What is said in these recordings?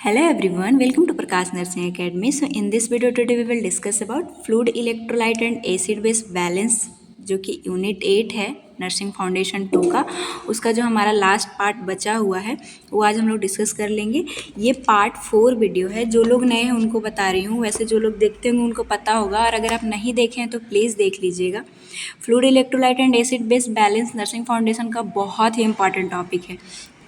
Hello everyone, welcome to Prakash Nursing Academy. So in this video today we will discuss about fluid electrolyte and acid base balance जो कि unit 8 है nursing foundation 2 का। उसका जो हमारा last part बचा हुआ है वो आज हम लोग डिस्कस कर लेंगे। ये पार्ट 4 वीडियो है। जो लोग नए हैं उनको बता रही हूँ, वैसे जो लोग देखते होंगे उनको पता होगा, और अगर आप नहीं देखे हैं तो प्लीज़ देख लीजिएगा। Fluid electrolyte and acid base balance nursing foundation का बहुत ही इंपॉर्टेंट टॉपिक है।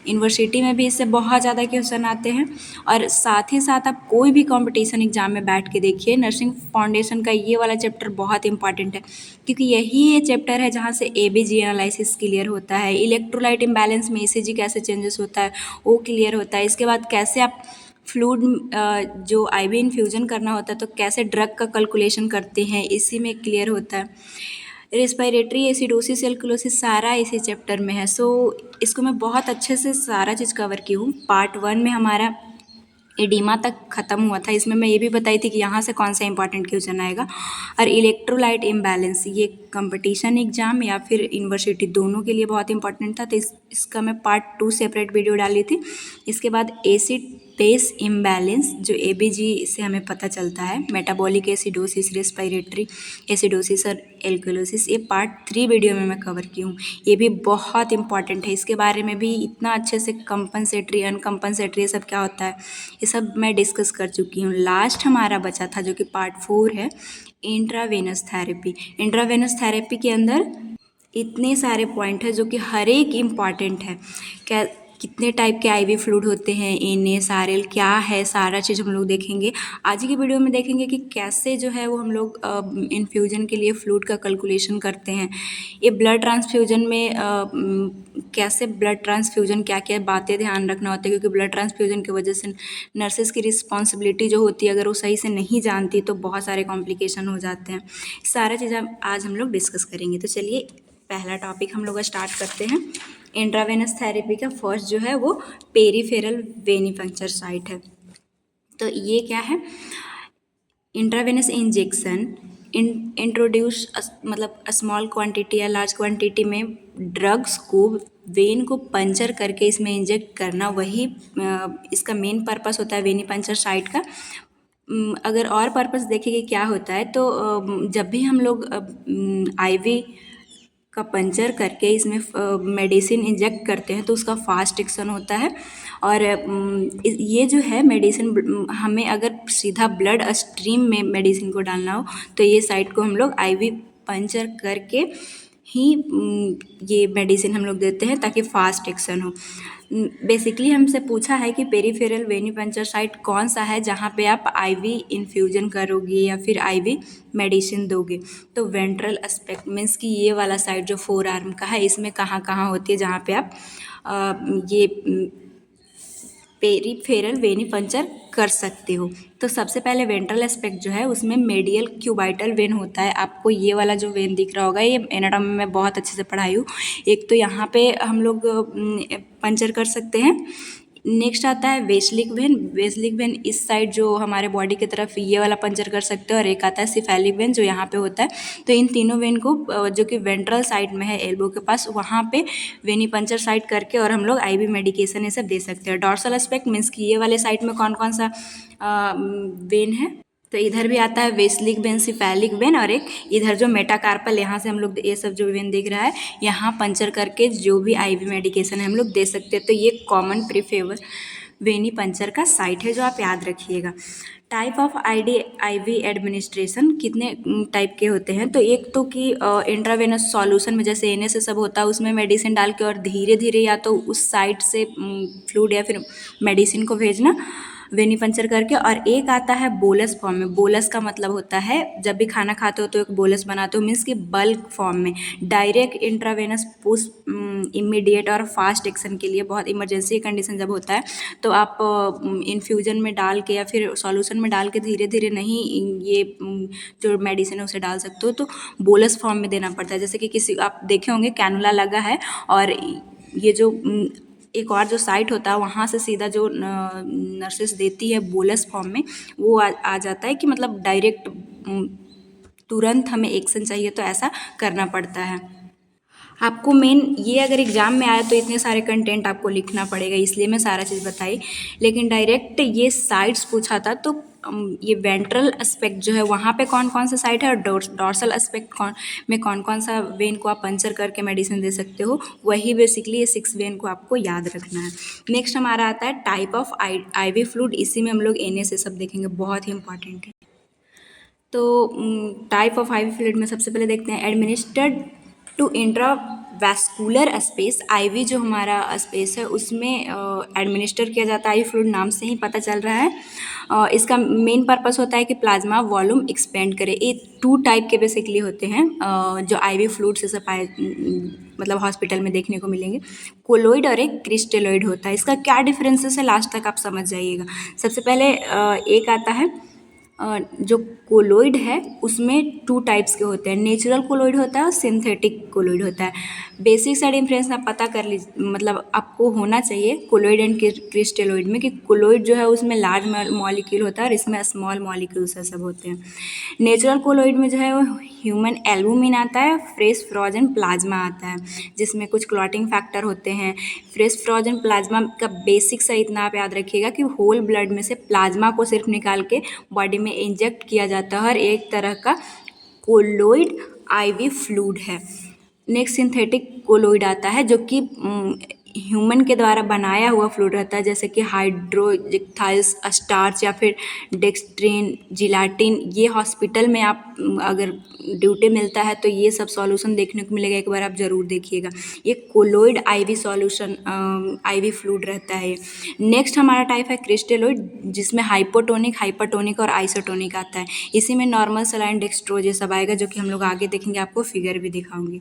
यूनिवर्सिटी में भी इससे बहुत ज़्यादा क्वेश्चन आते हैं, और साथ ही साथ आप कोई भी कंपटीशन एग्जाम में बैठ के देखिए, नर्सिंग फाउंडेशन का ये वाला चैप्टर बहुत इंपॉर्टेंट है, क्योंकि यही ये चैप्टर है जहाँ से एबीजी एनालिसिस क्लियर होता है, इलेक्ट्रोलाइट इम्बैलेंस में ईसीजी कैसे चेंजेस होता है वो क्लियर होता है। इसके बाद कैसे आप फ्लूइड जो आईवी इन्फ्यूजन करना होता है तो कैसे ड्रग का कैलकुलेशन करते हैं, इसी में क्लियर होता है। रेस्पिरेटरी एसिडोसिस एल्कलोसिस सारा इसी चैप्टर में है। सो इसको मैं बहुत अच्छे से सारा चीज़ कवर की हूँ। पार्ट 1 में हमारा एडिमा तक ख़त्म हुआ था, इसमें मैं ये भी बताई थी कि यहाँ से कौन सा इंपॉर्टेंट क्वेश्चन आएगा। और इलेक्ट्रोलाइट इम्बैलेंस ये कंपटीशन एग्जाम या फिर यूनिवर्सिटी दोनों के लिए बहुत इंपॉर्टेंट था, तो इसका मैं पार्ट 2 सेपरेट वीडियो डाली थी। इसके बाद एसिड बेस इम्बैलेंस जो एबीजी से हमें पता चलता है, मेटाबॉलिक एसिडोसिस, रेस्पिरेटरी एसिडोसिस और एल्कलोसिस, ये पार्ट 3 वीडियो में मैं कवर की हूँ। ये भी बहुत इंपॉर्टेंट है, इसके बारे में भी इतना अच्छे से कंपनसेटरी अनकंपनसेटरी ये सब क्या होता है ये सब मैं डिस्कस कर चुकी हूँ। लास्ट हमारा बचा था जो कि पार्ट 4 है, इंट्रावेनस थेरेपी। इंट्रावेनस थेरेपी के अंदर इतने सारे पॉइंट है जो कि हर एक इम्पॉर्टेंट है। क्या कितने टाइप के आईवी फ्लूइड होते हैं, NaSRL क्या है, सारा चीज़ हम लोग देखेंगे। आज की वीडियो में देखेंगे कि कैसे जो है वो हम लोग इन्फ्यूजन के लिए फ्लूइड का कैलकुलेशन करते हैं। ये ब्लड ट्रांसफ्यूजन में कैसे ब्लड ट्रांसफ्यूजन क्या क्या बातें ध्यान रखना होता है, क्योंकि ब्लड ट्रांसफ्यूजन की वजह से नर्सेज़ की रिस्पॉन्सिबिलिटी जो होती है अगर वो सही से नहीं जानती तो बहुत सारे कॉम्प्लिकेशन हो जाते हैं। सारा चीज़ आज हम लोग डिस्कस करेंगे। तो चलिए पहला टॉपिक हम लोग स्टार्ट करते हैं। इंट्रावेनस थेरेपी का फर्स्ट जो है वो पेरीफेरल वेनिपंक्चर साइट है। तो ये क्या है, इंट्रावेनस इंजेक्शन इंट्रोड्यूस मतलब स्मॉल क्वांटिटी या लार्ज क्वांटिटी में ड्रग्स को वेन को पंचर करके इसमें इंजेक्ट करना, वही इसका मेन पर्पस होता है वेनिपंचर साइट का। अगर और पर्पस देखेंगे क्या होता है तो जब भी हम लोग आईवी का पंचर करके इसमें मेडिसिन इंजेक्ट करते हैं तो उसका फास्ट एक्शन होता है। और ये जो है मेडिसिन हमें अगर सीधा ब्लड स्ट्रीम में मेडिसिन को डालना हो तो ये साइट को हम लोग आईवी पंचर करके ही ये मेडिसिन हम लोग देते हैं ताकि फास्ट एक्शन हो। बेसिकली हमसे पूछा है कि पेरीफेरल वेनिपंचर साइट कौन सा है जहाँ पे आप आईवी इन्फ्यूजन करोगे या फिर आईवी मेडिसिन दोगे। तो वेंट्रल एस्पेक्ट मीन्स कि ये वाला साइट जो 4 आर्म का है, इसमें कहाँ कहाँ होती है जहाँ पे आप ये पेरीफेरल वेनिपंचर कर सकते हो। तो सबसे पहले वेंट्रल एस्पेक्ट जो है उसमें मेडियल क्यूबाइटल वेन होता है। आपको ये वाला जो वेन दिख रहा होगा, ये एनाटॉमी में बहुत अच्छे से पढ़ाई हूँ। एक तो यहाँ पे हम लोग पंचर कर सकते हैं। नेक्स्ट आता है वेस्लिक वेन। वेस्लिक वेन इस साइड जो हमारे बॉडी की तरफ ये वाला पंचर कर सकते हो, और एक आता है सिफेलिक वेन जो यहाँ पे होता है। तो इन तीनों वेन को जो कि वेंट्रल साइड में है एल्बो के पास, वहाँ पे वेनी पंचर साइड करके और हम लोग आईवी मेडिकेशन ये सब दे सकते हैं। डॉर्सल एस्पेक्ट मीन्स कि ये वाले साइड में कौन कौन सा वेन है, तो इधर भी आता है वेस्लिक वेन, सिफेलिक वेन, और एक इधर जो मेटाकार्पल, यहाँ से हम लोग ये सब जो वेन दिख रहा है यहाँ पंचर करके जो भी आईवी मेडिकेशन है हम लोग दे सकते हैं। तो ये कॉमन प्रीफेवर वेनी पंचर का साइट है जो आप याद रखिएगा। टाइप ऑफ आईवी एडमिनिस्ट्रेशन कितने टाइप के होते हैं, तो एक तो कि इंट्रावेनस सॉल्यूशन में जैसे एन से सब होता है उसमें मेडिसिन डाल के और धीरे धीरे या तो उस साइड से फ्लूइड या फिर मेडिसिन को भेजना वेनी पंचर करके। और एक आता है बोलस फॉर्म में। बोलस का मतलब होता है जब भी खाना खाते हो तो एक बोलस बनाते हो, मीन्स कि बल्क फॉर्म में डायरेक्ट इंट्रावेनस पुश इमीडिएट और फास्ट एक्शन के लिए, बहुत इमरजेंसी कंडीशन जब होता है तो आप इन्फ्यूजन में डाल के या फिर सॉल्यूशन में डाल के धीरे धीरे नहीं ये जो मेडिसिन है उसे डाल सकते हो, तो बोलस फॉर्म में देना पड़ता है। जैसे कि किसी आप देखे होंगे कैनुला लगा है और ये जो एक और जो साइट होता है वहाँ से सीधा जो नर्सेस देती है बोलस फॉर्म में, वो आ जाता है कि मतलब डायरेक्ट तुरंत हमें एक्शन चाहिए तो ऐसा करना पड़ता है। आपको मेन ये अगर एग्ज़ाम में आया तो इतने सारे कंटेंट आपको लिखना पड़ेगा, इसलिए मैं सारा चीज़ बताई। लेकिन डायरेक्ट ये साइट्स पूछा था तो ये वेंट्रल एस्पेक्ट जो है वहाँ पे कौन कौन सा साइट है और डोर्सल एस्पेक्ट कौन कौन सा वेन को आप पंचर करके मेडिसिन दे सकते हो, वही बेसिकली ये 6 वेन को आपको याद रखना है। नेक्स्ट हमारा आता है टाइप ऑफ आईवी फ्लूइड, इसी में हम लोग एन से सब देखेंगे, बहुत ही इंपॉर्टेंट है। तो टाइप ऑफ आईवी फ्लूइड में सबसे पहले देखते हैं administered to intravascular space. IV जो हमारा स्पेस है उसमें एडमिनिस्टर किया जाता है। आईवी फ्लूइड नाम से ही पता चल रहा है। इसका मेन पर्पस होता है कि प्लाज्मा वॉल्यूम एक्सपेंड करे। ये 2 टाइप के बेसिकली होते हैं जो आईवी फ्लूइड से पाए मतलब हॉस्पिटल में देखने को मिलेंगे। कोलोइड और एक क्रिस्टेलॉइड होता है। इसका क्या डिफरेंसेस है लास्ट तक आप समझ जाइएगा। सबसे पहले एक आता है जो कोलोइड है उसमें 2 टाइप्स के होते हैं, नेचुरल कोलोइड होता है और सिंथेटिक कोलोइड होता है। बेसिक सा डिफरेंस आप पता कर लीजिए, मतलब आपको होना चाहिए कोलोइड एंड क्रिस्टेलॉइड में, कि कोलोइड जो है उसमें लार्ज मॉलिक्यूल होता है और इसमें स्मॉल मॉलिक्यूल्स सब होते हैं। नेचुरल कोलोइड में जो है वो ह्यूमन एल्बुमिन आता है, फ्रेश फ्रोजन प्लाज्मा आता है जिसमें कुछ क्लॉटिंग फैक्टर होते हैं। फ्रेश फ्रोजन प्लाज्मा का बेसिक सा इतना आप याद रखिएगा कि होल ब्लड में से प्लाज्मा को सिर्फ निकाल के बॉडी में इंजेक्ट किया जाता है और एक तरह का कोलोइड आईवी फ्लूइड है। नेक्स्ट सिंथेटिक कोलोइड आता है जो कि ह्यूमन के द्वारा बनाया हुआ फ्लूइड रहता है, जैसे कि हाइड्रोजिक्थाइस स्टार्च या फिर डेक्सट्रिन जिलाटिन। ये हॉस्पिटल में आप अगर ड्यूटी मिलता है तो ये सब सॉल्यूशन देखने को मिलेगा, एक बार आप ज़रूर देखिएगा। ये colloid IV solution IV fluid रहता है। नेक्स्ट हमारा टाइप है क्रिस्टेलॉइड जिसमें हाइपोटोनिक, हाइपरटोनिक और आइसोटोनिक आता है। इसी में नॉर्मल सलाइन डेक्सट्रोज ये सब आएगा जो कि हम लोग आगे देखेंगे, आपको फिगर भी दिखाऊंगी।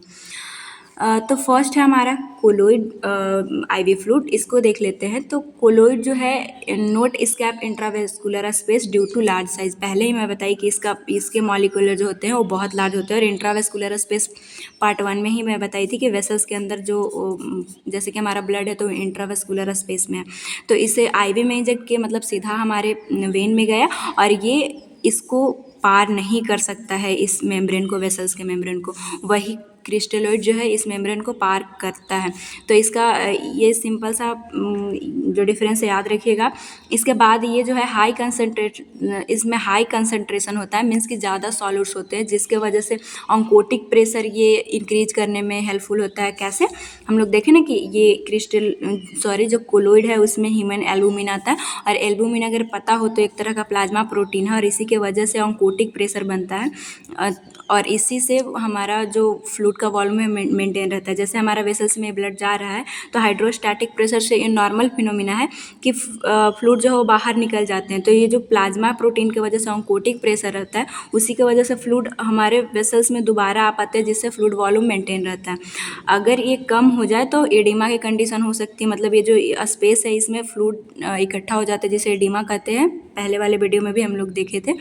तो फर्स्ट है हमारा कोलोइड आईवी फ्लूइड, इसको देख लेते हैं। तो कोलोइड जो है not escape intravascular space due to large size. पहले ही मैं बताई कि इसके मॉलिक्यूलर जो होते हैं वो बहुत लार्ज होते हैं और इंट्रावेस्कुलर स्पेस पार्ट 1 में ही मैं बताई थी कि वेसल्स के अंदर जो जैसे कि हमारा ब्लड है तो इंट्रावेस्कुलर स्पेस में है, तो इसे आईवी में इंजेक्ट किया मतलब सीधा हमारे वेन में गया और ये इसको पार नहीं कर सकता है, इस मेम्ब्रेन को, वेसल्स के मेम्ब्रेन को। वही क्रिस्टेलॉइड जो है इस मेम्ब्रेन को पार करता है। तो इसका ये सिंपल सा जो डिफरेंस है याद रखिएगा। इसके बाद ये जो है इसमें हाई कंसंट्रेशन होता है, मीन्स कि ज़्यादा सॉल्यूट्स होते हैं जिसके वजह से ऑन्कोटिक प्रेशर ये इंक्रीज करने में हेल्पफुल होता है। कैसे हम लोग देखें ना कि ये जो कोलोइड है उसमें ह्यूमन एल्बुमिन आता है और एल्बुमिन अगर पता हो तो एक तरह का प्लाज्मा प्रोटीन है और इसी के वजह से ऑन्कोटिक प्रेशर बनता है और इसी से हमारा जो फ्लूइड का वॉल्यूम है मेंटेन रहता है। जैसे हमारा वेसल्स में ब्लड जा रहा है तो हाइड्रोस्टैटिक प्रेशर से ये नॉर्मल फिनोमिना है कि फ्लूइड जो है वो बाहर निकल जाते हैं। तो ये जो प्लाज्मा प्रोटीन की वजह से ऑन्कोटिक प्रेशर रहता है उसी की वजह से फ्लूइड हमारे वेसल्स में दोबारा आ पाते हैं जिससे फ्लूइड वॉल्यूम मेंटेन रहता है। अगर ये कम हो जाए तो एडिमा की कंडीशन हो सकती है, मतलब ये जो स्पेस है इसमें फ्लूइड इकट्ठा हो जाता है जिसे एडिमा कहते हैं। पहले वाले वीडियो में भी हम लोग देखे थे।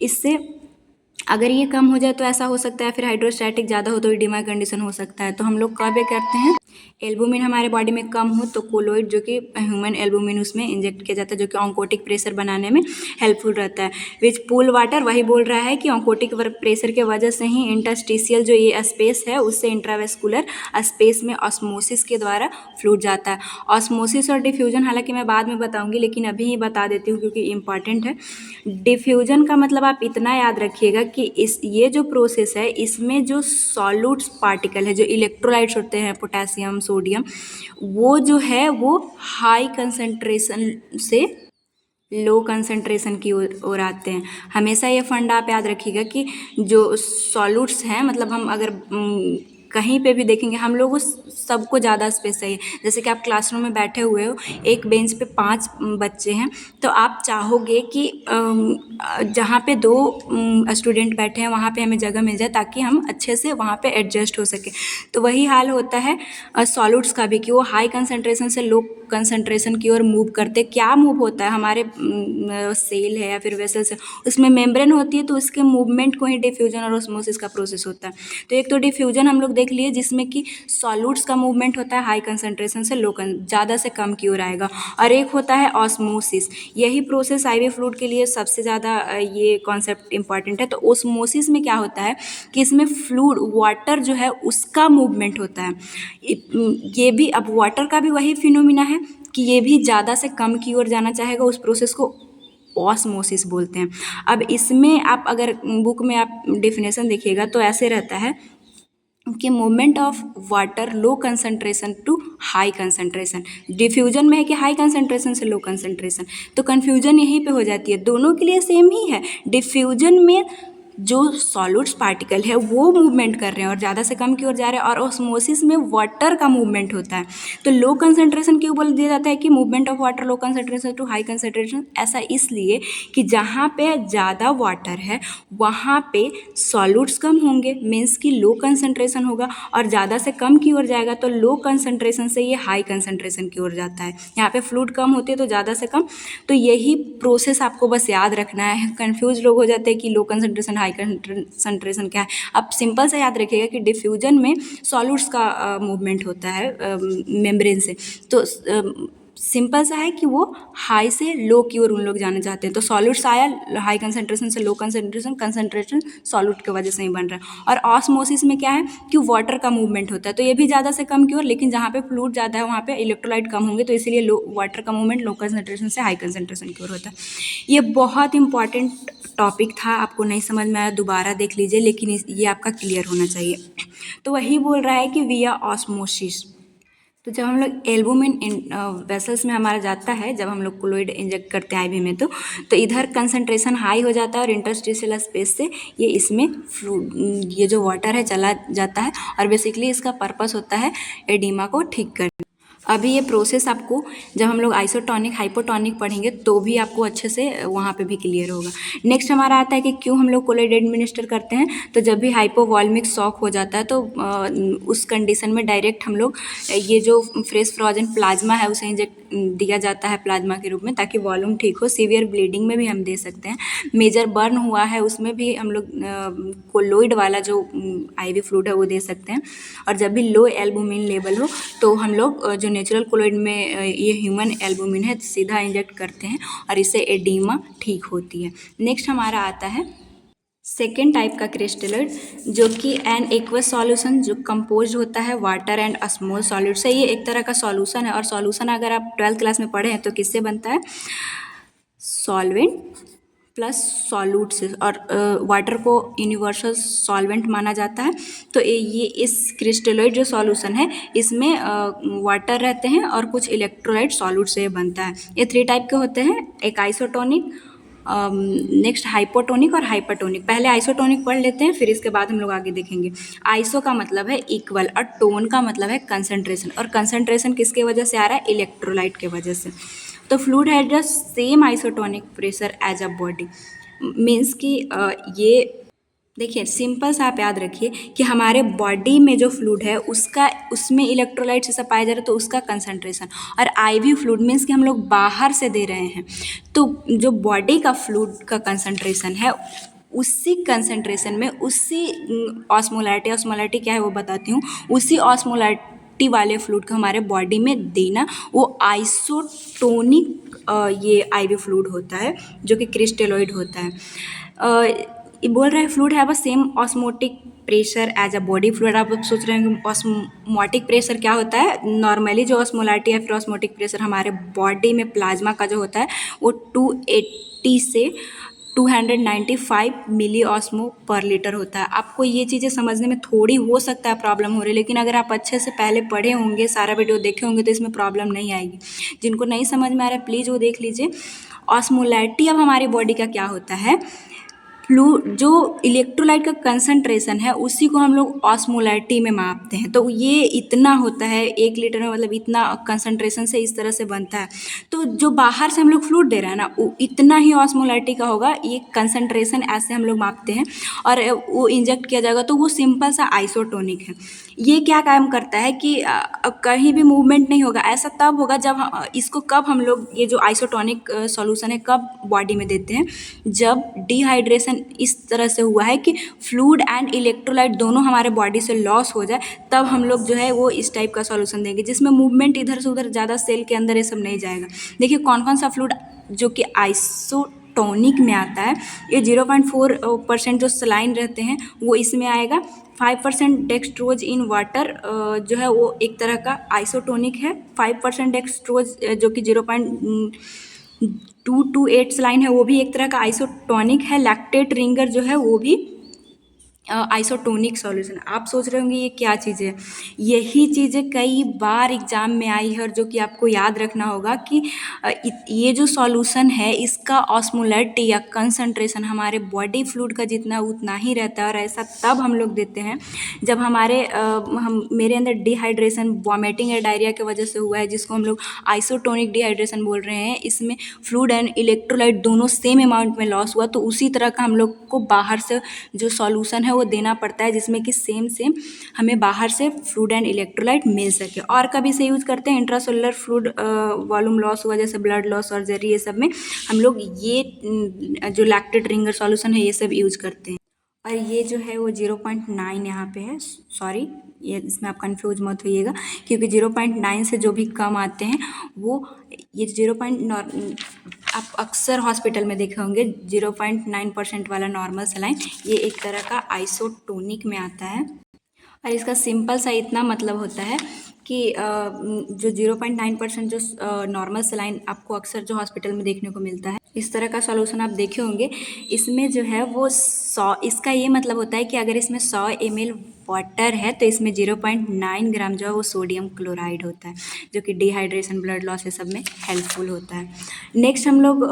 इससे अगर ये कम हो जाए तो ऐसा हो सकता है, फिर हाइड्रोस्टैटिक ज़्यादा हो तो एडिमा कंडीशन हो सकता है। तो हम लोग कब ये करते हैं, एल्बुमिन हमारे बॉडी में कम हो तो कोलोइड जो कि ह्यूमन एल्बुमिन उसमें इंजेक्ट किया जाता है जो कि ऑन्कोटिक प्रेशर बनाने में हेल्पफुल रहता है। विच पूल वाटर, वही बोल रहा है कि ऑन्कोटिक प्रेशर के वजह से ही इंटरस्टिशियल जो ये स्पेस है उससे इंट्रावेस्कुलर स्पेस में ऑस्मोसिस के द्वारा फ्लूइड जाता है। ऑस्मोसिस और डिफ्यूजन हालांकि मैं बाद में बताऊंगी लेकिन अभी ही बता देती हूँ क्योंकि इंपॉर्टेंट है। डिफ्यूजन का मतलब आप इतना याद रखिएगा कि ये जो प्रोसेस है इसमें जो सॉल्यूट्स पार्टिकल है, जो इलेक्ट्रोलाइट्स होते हैं पोटेशियम सोडियम, वो जो है वो हाई कंसंट्रेशन से लो कंसंट्रेशन की ओर आते हैं। हमेशा ये फंडा आप याद रखिएगा कि जो सॉल्यूट्स हैं, मतलब हम अगर कहीं पे भी देखेंगे हम लोग सबको ज़्यादा स्पेस चाहिए। जैसे कि आप क्लासरूम में बैठे हुए हो, एक बेंच पे 5 बच्चे हैं तो आप चाहोगे कि जहाँ पे 2 स्टूडेंट बैठे हैं वहाँ पे हमें जगह मिल जाए ताकि हम अच्छे से वहाँ पे एडजस्ट हो सके। तो वही हाल होता है सॉल्यूट्स का भी कि वो हाई कंसंट्रेशन से लो कंसंट्रेशन की ओर मूव करते। क्या मूव होता है, हमारे सेल है या फिर वेसल्स है उसमें मेम्ब्रेन होती है तो उसके मूवमेंट को ही डिफ्यूजन और ऑस्मोसिस का प्रोसेस होता है। तो एक तो डिफ्यूजन हम लोग देख लिए जिसमें कि सॉल्यूट्स का मूवमेंट होता है हाई कंसंट्रेशन से ज़्यादा से कम की ओर आएगा, और एक होता है ऑस्मोसिस। यही प्रोसेस आईवी फ्लूइड के लिए सबसे ज़्यादा ये कॉन्सेप्ट इंपॉर्टेंट है। तो ऑस्मोसिस में क्या होता है कि इसमें फ्लूइड वाटर जो है उसका मूवमेंट होता है। ये भी अब वाटर का भी वही फिनोमिना है कि ये भी ज़्यादा से कम की ओर जाना चाहेगा, उस प्रोसेस को ऑस्मोसिस बोलते हैं। अब इसमें आप अगर बुक में आप डेफिनेशन देखिएगा तो ऐसे रहता है कि movement of water low concentration to high concentration. Diffusion में है कि हाई कंसंट्रेशन से लो कंसंट्रेशन, तो कन्फ्यूजन यहीं पे हो जाती है। दोनों के लिए सेम ही है। डिफ्यूजन में जो सॉल्यूट्स पार्टिकल है वो मूवमेंट कर रहे हैं और ज़्यादा से कम की ओर जा रहे हैं, और ऑस्मोसिस में वाटर का मूवमेंट होता है। तो लो कंसंट्रेशन क्यों बोल दिया जाता है कि movement of water low concentration to high concentration? ऐसा इसलिए कि जहाँ पे ज़्यादा वाटर है वहाँ पे सॉल्यूट्स कम होंगे, मीन्स कि लो कंसंट्रेशन होगा, और ज़्यादा से कम की ओर जाएगा तो लो कंसंट्रेशन से ये हाई कंसंट्रेशन की ओर जाता है। यहाँ पे फ्लूइड कम होती है तो ज़्यादा से कम। तो यही प्रोसेस आपको बस याद रखना है। कन्फ्यूज लोग हो जाते हैं कि लो कंसंट्रेशन हाई कंसंट्रेशन क्या है। आप सिंपल से याद रखिएगा कि डिफ्यूजन में सॉल्यूट्स का मूवमेंट होता है मेम्ब्रेन से। तो सिंपल सा है कि वो हाई से लो की ओर उन लोग जाना चाहते हैं। तो सॉल्यूट्स आया हाई कंसंट्रेशन से लो कंसंट्रेशन, कंसंट्रेशन सॉल्यूट की वजह से ही बन रहा है। और ऑस्मोसिस में क्या है कि वाटर का मूवमेंट होता है, तो ये भी ज़्यादा से कम की ओर, लेकिन जहाँ पे फ्लूइड ज़्यादा है वहाँ पे इलेक्ट्रोलाइट कम होंगे, तो इसीलिए लो वाटर का मूवमेंट लो कंसंट्रेशन से हाई कंसंट्रेशन की ओर होता है। ये बहुत इंपॉर्टेंट टॉपिक था, आपको नहीं समझ में आया दोबारा देख लीजिए, लेकिन ये आपका क्लियर होना चाहिए। तो वही बोल रहा है कि विया ऑस्मोसिस। तो जब हम लोग एल्बुमिन वेसल्स में हमारा जाता है, जब हम लोग कोलोइड इंजेक्ट करते हैं आईवी में, तो इधर कंसंट्रेशन हाई हो जाता है और इंटरस्टिशियल स्पेस से ये इसमें ये जो वाटर है चला जाता है, और बेसिकली इसका पर्पस होता है एडिमा को ठीक करना। अभी ये प्रोसेस आपको जब हम लोग आइसोटोनिक हाइपोटोनिक पढ़ेंगे तो भी आपको अच्छे से वहाँ पे भी क्लियर होगा। नेक्स्ट हमारा आता है कि क्यों हम लोग कोलोइड एडमिनिस्टर करते हैं। तो जब भी हाइपोवॉल्मिक शॉक हो जाता है तो उस कंडीशन में डायरेक्ट हम लोग ये जो फ्रेश फ्रोजन प्लाज्मा है उसे इंजेक्ट दिया जाता है प्लाज्मा के रूप में, ताकि वॉल्यूम ठीक हो। सीवियर ब्लीडिंग में भी हम दे सकते हैं। मेजर बर्न हुआ है उसमें भी हम लोग कोलोइड वाला जो आईवी फ्लूइड है वो दे सकते हैं। और जब भी लो एल्बुमिन लेवल हो तो हम लोग जो नेचुरल कोलोइड में ये ह्यूमन एल्बुमिन है सीधा इंजेक्ट करते हैं, और इससे एडिमा ठीक होती है। नेक्स्ट हमारा आता है सेकेंड टाइप का क्रिस्टलोइड, जो कि एन एक्वस सॉल्यूशन, जो कंपोज होता है वाटर एंड स्मॉल सॉल्यूट से। ये एक तरह का सॉल्यूशन है, और सॉल्यूशन अगर आप 12th क्लास में पढ़े हैं तो किससे बनता है? सॉल्वेंट प्लस सॉल्यूट से, और वाटर को यूनिवर्सल सॉल्वेंट माना जाता है। तो ये इस क्रिस्टलोइड जो सॉल्यूशन है इसमें वाटर रहते हैं और कुछ इलेक्ट्रोलाइट सॉल्यूट से बनता है। ये 3 टाइप के होते हैं, एक आइसोटोनिक, नेक्स्ट हाइपोटोनिक और हाइपरटोनिक। पहले आइसोटोनिक पढ़ लेते हैं, फिर इसके बाद हम लोग आगे देखेंगे। आइसो का मतलब है इक्वल, और टोन का मतलब है कंसंट्रेशन, और कंसंट्रेशन किसके वजह से आ रहा है? इलेक्ट्रोलाइट के वजह से। तो fluid has the same isotonic pressure as a body, means कि ये देखिए सिंपल सा आप याद रखिए कि हमारे बॉडी में जो फ्लूइड है उसमें इलेक्ट्रोलाइट्स ऐसा पाया जा रहा है, तो उसका कंसंट्रेशन। और आईवी फ्लूइड मीन्स कि हम लोग बाहर से दे रहे हैं, तो जो बॉडी का फ्लूइड का कंसंट्रेशन है उसी कंसंट्रेशन में उसी ऑस्मोलैरिटी क्या है वो बताती हूँ, उसी ऑस्मोलैरिटी वाले फ्लूइड को हमारे बॉडी में देना, वो आइसोटोनिक ये आईवी फ्लूइड होता है, जो कि क्रिस्टलोइड होता है। ये बोल रहा है fluid have a same osmotic pressure as a body fluid. आप सोच रहे हैं कि ऑस्मोटिक प्रेशर क्या होता है? नॉर्मली जो ऑस्मोलैरिटी या फिर ऑस्मोटिक प्रेशर हमारे बॉडी में प्लाज्मा का जो होता है वो 280 से 295 मिली ऑस्मो पर लीटर होता है। आपको ये चीज़ें समझने में थोड़ी हो सकता है प्रॉब्लम हो रही है, लेकिन अगर आप अच्छे से पहले पढ़े होंगे, सारा वीडियो देखे होंगे, तो इसमें प्रॉब्लम नहीं आएगी। जिनको नहीं समझ में आ रहा है प्लीज़ वो देख लीजिए। ऑस्मोलैरिटी अब हमारी बॉडी का क्या होता है? जो इलेक्ट्रोलाइट का कंसंट्रेशन है उसी को हम लोग ऑस्मोलैरिटी में मापते हैं। तो ये इतना होता है 1 लीटर में, मतलब इतना कंसंट्रेशन से इस तरह से बनता है। तो जो बाहर से हम लोग फ्लूइड दे रहे हैं ना, वो इतना ही ऑस्मोलैरिटी का होगा। ये कंसंट्रेशन ऐसे हम लोग मापते हैं, और वो इंजेक्ट किया जाएगा तो वो सिंपल सा आइसोटोनिक है। ये क्या काम करता है कि कहीं भी मूवमेंट नहीं होगा। ऐसा तब होगा जब इसको कब हम लोग ये जो आइसोटोनिक सॉल्यूशन है कब बॉडी में देते हैं, जब डिहाइड्रेशन इस तरह से हुआ है कि फ्लूइड एंड इलेक्ट्रोलाइट दोनों हमारे बॉडी से लॉस हो जाए, तब हम लोग जो है वो इस टाइप का सॉल्यूशन देंगे जिसमें मूवमेंट इधर से उधर ज़्यादा सेल के अंदर ये सब नहीं जाएगा। देखिए कौन कौन सा फ्लूइड जो कि आइसोटोनिक में आता है, ये 0.4% जो सलाइन रहते हैं वो इसमें आएगा। 5% डेक्सट्रोज इन वाटर जो है वो एक तरह का आइसोटोनिक है। 5% डेक्सट्रोज जो कि 0.228 सलाइन है वो भी एक तरह का आइसोटोनिक है। लैक्टेट रिंगर जो है वो भी आइसोटोनिक सॉल्यूशन। आप सोच रहे होंगे ये क्या चीज़ है, यही चीज़ें कई बार एग्जाम में आई है और जो कि आपको याद रखना होगा कि ये जो सॉल्यूशन है इसका ऑस्मोलैरिटी या कंसंट्रेशन हमारे बॉडी फ्लूइड का जितना उतना ही रहता है। और ऐसा तब हम लोग देते हैं जब मेरे अंदर डिहाइड्रेशन, वॉमिटिंग या डायरिया की वजह से हुआ है, जिसको हम लोग आइसोटोनिक डिहाइड्रेशन बोल रहे हैं। इसमें फ्लूइड एंड इलेक्ट्रोलाइट दोनों सेम अमाउंट में लॉस हुआ, तो उसी तरह का हम लोग को बाहर से जो सॉल्यूशन है वो देना पड़ता है जिसमें कि सेम हमें बाहर से फ्लूइड एंड इलेक्ट्रोलाइट मिल सके। और कभी से यूज़ करते हैं इंट्रासेलुलर फ्लूइड वॉल्यूम लॉस हुआ जैसे ब्लड लॉस और जरी, ये सब में हम लोग ये जो लैक्टेट रिंगर सॉल्यूशन है ये सब यूज़ करते हैं। और ये जो है वो 0.9 यहाँ पे है, सॉरी ये इसमें आप कंफ्यूज मत होइएगा, क्योंकि 0.9 से जो भी कम आते हैं वो ये 0. आप अक्सर हॉस्पिटल में देखे होंगे 0.9% वाला नॉर्मल सलाइन, ये एक तरह का आइसोटोनिक में आता है। और इसका सिंपल सा इतना मतलब होता है कि जो 0.9% जो नॉर्मल सलाइन आपको अक्सर जो हॉस्पिटल में देखने को मिलता है, इस तरह का सॉल्यूशन आप देखे होंगे, इसमें जो है वो 100, इसका ये मतलब होता है कि अगर इसमें 100 ml वाटर है तो इसमें 0.9 ग्राम जो है वो सोडियम क्लोराइड होता है, जो कि डिहाइड्रेशन, ब्लड लॉस ये सब में हेल्पफुल होता है। नेक्स्ट हम लोग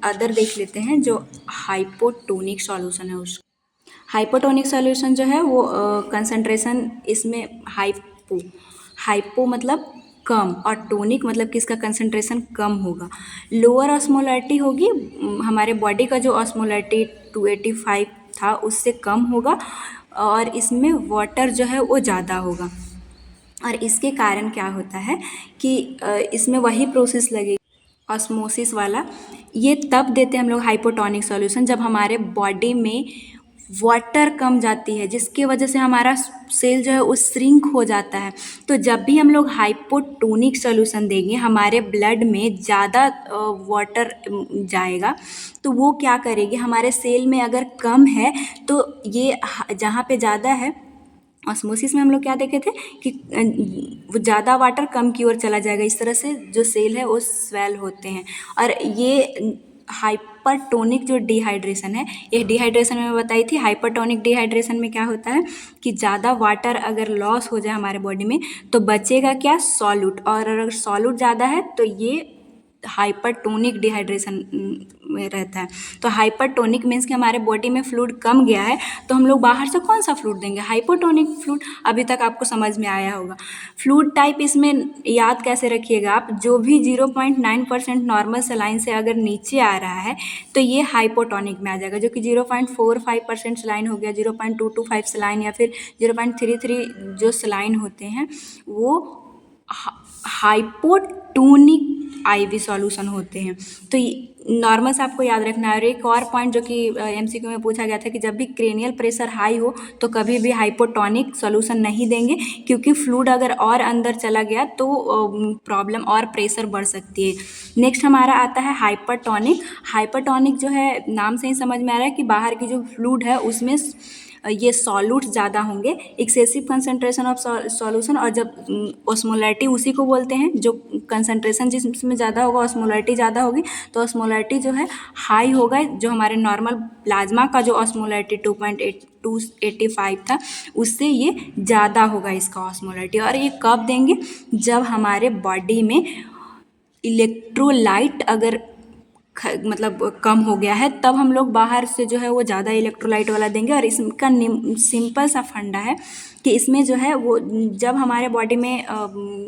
अदर देख लेते हैं जो हाइपोटोनिक सॉल्यूशन है उस हाइपोटोनिक सॉल्यूशन जो है वो कंसंट्रेशन इसमें हाइपो मतलब कम और टोनिक मतलब कि इसका कंसंट्रेशन कम होगा। लोअर ऑस्मोलैरिटी होगी, हमारे बॉडी का जो ऑस्मोलैरिटी 285 था उससे कम होगा, और इसमें वाटर जो है वो ज़्यादा होगा। और इसके कारण क्या होता है कि इसमें वही प्रोसेस लगेगी ऑस्मोसिस वाला। ये तब देते हैं हम लोग हाइपोटोनिक सॉल्यूशन जब हमारे बॉडी में वाटर कम जाती है, जिसकी वजह से हमारा सेल जो है वो श्रिंक हो जाता है। तो जब भी हम लोग हाइपोटोनिक सॉल्यूशन देंगे, हमारे ब्लड में ज़्यादा वाटर जाएगा, तो वो क्या करेगी, हमारे सेल में अगर कम है तो ये जहाँ पे ज़्यादा है, ऑस्मोसिस में हम लोग क्या देखे थे कि वो ज़्यादा वाटर कम की ओर चला जाएगा, इस तरह से जो सेल है वो स्वेल होते हैं। और ये हाइपरटोनिक जो डिहाइड्रेशन है, ये डिहाइड्रेशन में बताई थी। हाइपरटोनिक डिहाइड्रेशन में क्या होता है कि ज़्यादा वाटर अगर लॉस हो जाए हमारे बॉडी में तो बचेगा क्या, सॉल्यूट, और अगर सॉल्यूट ज़्यादा है तो ये हाइपरटोनिक डिहाइड्रेशन में रहता है। तो हाइपरटोनिक मीन्स कि हमारे बॉडी में फ्लूइड कम गया है, तो हम लोग बाहर से कौन सा फ्लूइड देंगे, हाइपोटोनिक फ्लूइड। अभी तक आपको समझ में आया होगा। फ्लूइड टाइप इसमें याद कैसे रखिएगा आप, जो भी 0.9% नॉर्मल सलाइन से अगर नीचे आ रहा है तो ये हाइपोटोनिक में आ जाएगा, जो कि 0.45% सलाइन हो गया, 0.225 सलाइन या फिर 0.33 जो सलाइन होते हैं वो हाइपोटोनिक आईवी सॉल्यूशन होते हैं। तो नॉर्मल से आपको याद रखना है। और एक और पॉइंट जो कि एमसीक्यू में पूछा गया था कि जब भी क्रेनियल प्रेशर हाई हो तो कभी भी हाइपोटोनिक सॉल्यूशन नहीं देंगे, क्योंकि फ्लूइड अगर और अंदर चला गया तो प्रॉब्लम और प्रेशर बढ़ सकती है। नेक्स्ट हमारा आता है हाइपरटोनिक। हाइपरटोनिक जो है नाम से ही समझ में आ रहा है कि बाहर की जो फ्लूइड है उसमें ये सॉल्यूट ज़्यादा होंगे, एक्सेसिव कंसंट्रेशन ऑफ सॉल्यूशन। और जब ऑस्मोलैरिटी उसी को बोलते हैं, जो कंसंट्रेशन जिसमें ज़्यादा होगा ऑस्मोलैरिटी ज़्यादा होगी, तो ऑस्मोलैरिटी जो है हाई होगा। जो हमारे नॉर्मल प्लाज्मा का जो ऑस्मोलैरिटी 2.85 था उससे ये ज़्यादा होगा इसका ऑस्मोलैरिटी। और ये कब देंगे, जब हमारे बॉडी में इलेक्ट्रोलाइट अगर मतलब कम हो गया है, तब हम लोग बाहर से जो है वो ज़्यादा इलेक्ट्रोलाइट वाला देंगे। और इसका सिंपल सा फंडा है कि इसमें जो है वो जब हमारे बॉडी में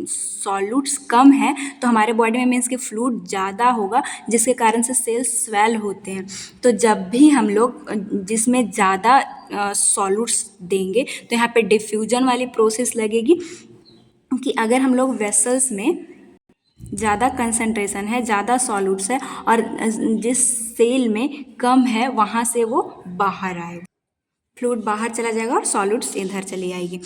सॉल्यूट्स कम है तो हमारे बॉडी में मीन्स कि फ्लूइड ज़्यादा होगा, जिसके कारण से सेल्स स्वेल होते हैं। तो जब भी हम लोग जिसमें ज़्यादा सॉल्यूट्स देंगे तो यहाँ पे डिफ्यूजन वाली प्रोसेस लगेगी कि अगर हम लोग वेसल्स में ज़्यादा कंसंट्रेशन है, ज़्यादा सॉल्यूट्स है और जिस सेल में कम है वहाँ से वो बाहर आएगा, फ्लूइड बाहर चला जाएगा और सॉल्यूट्स इधर चली आएगी।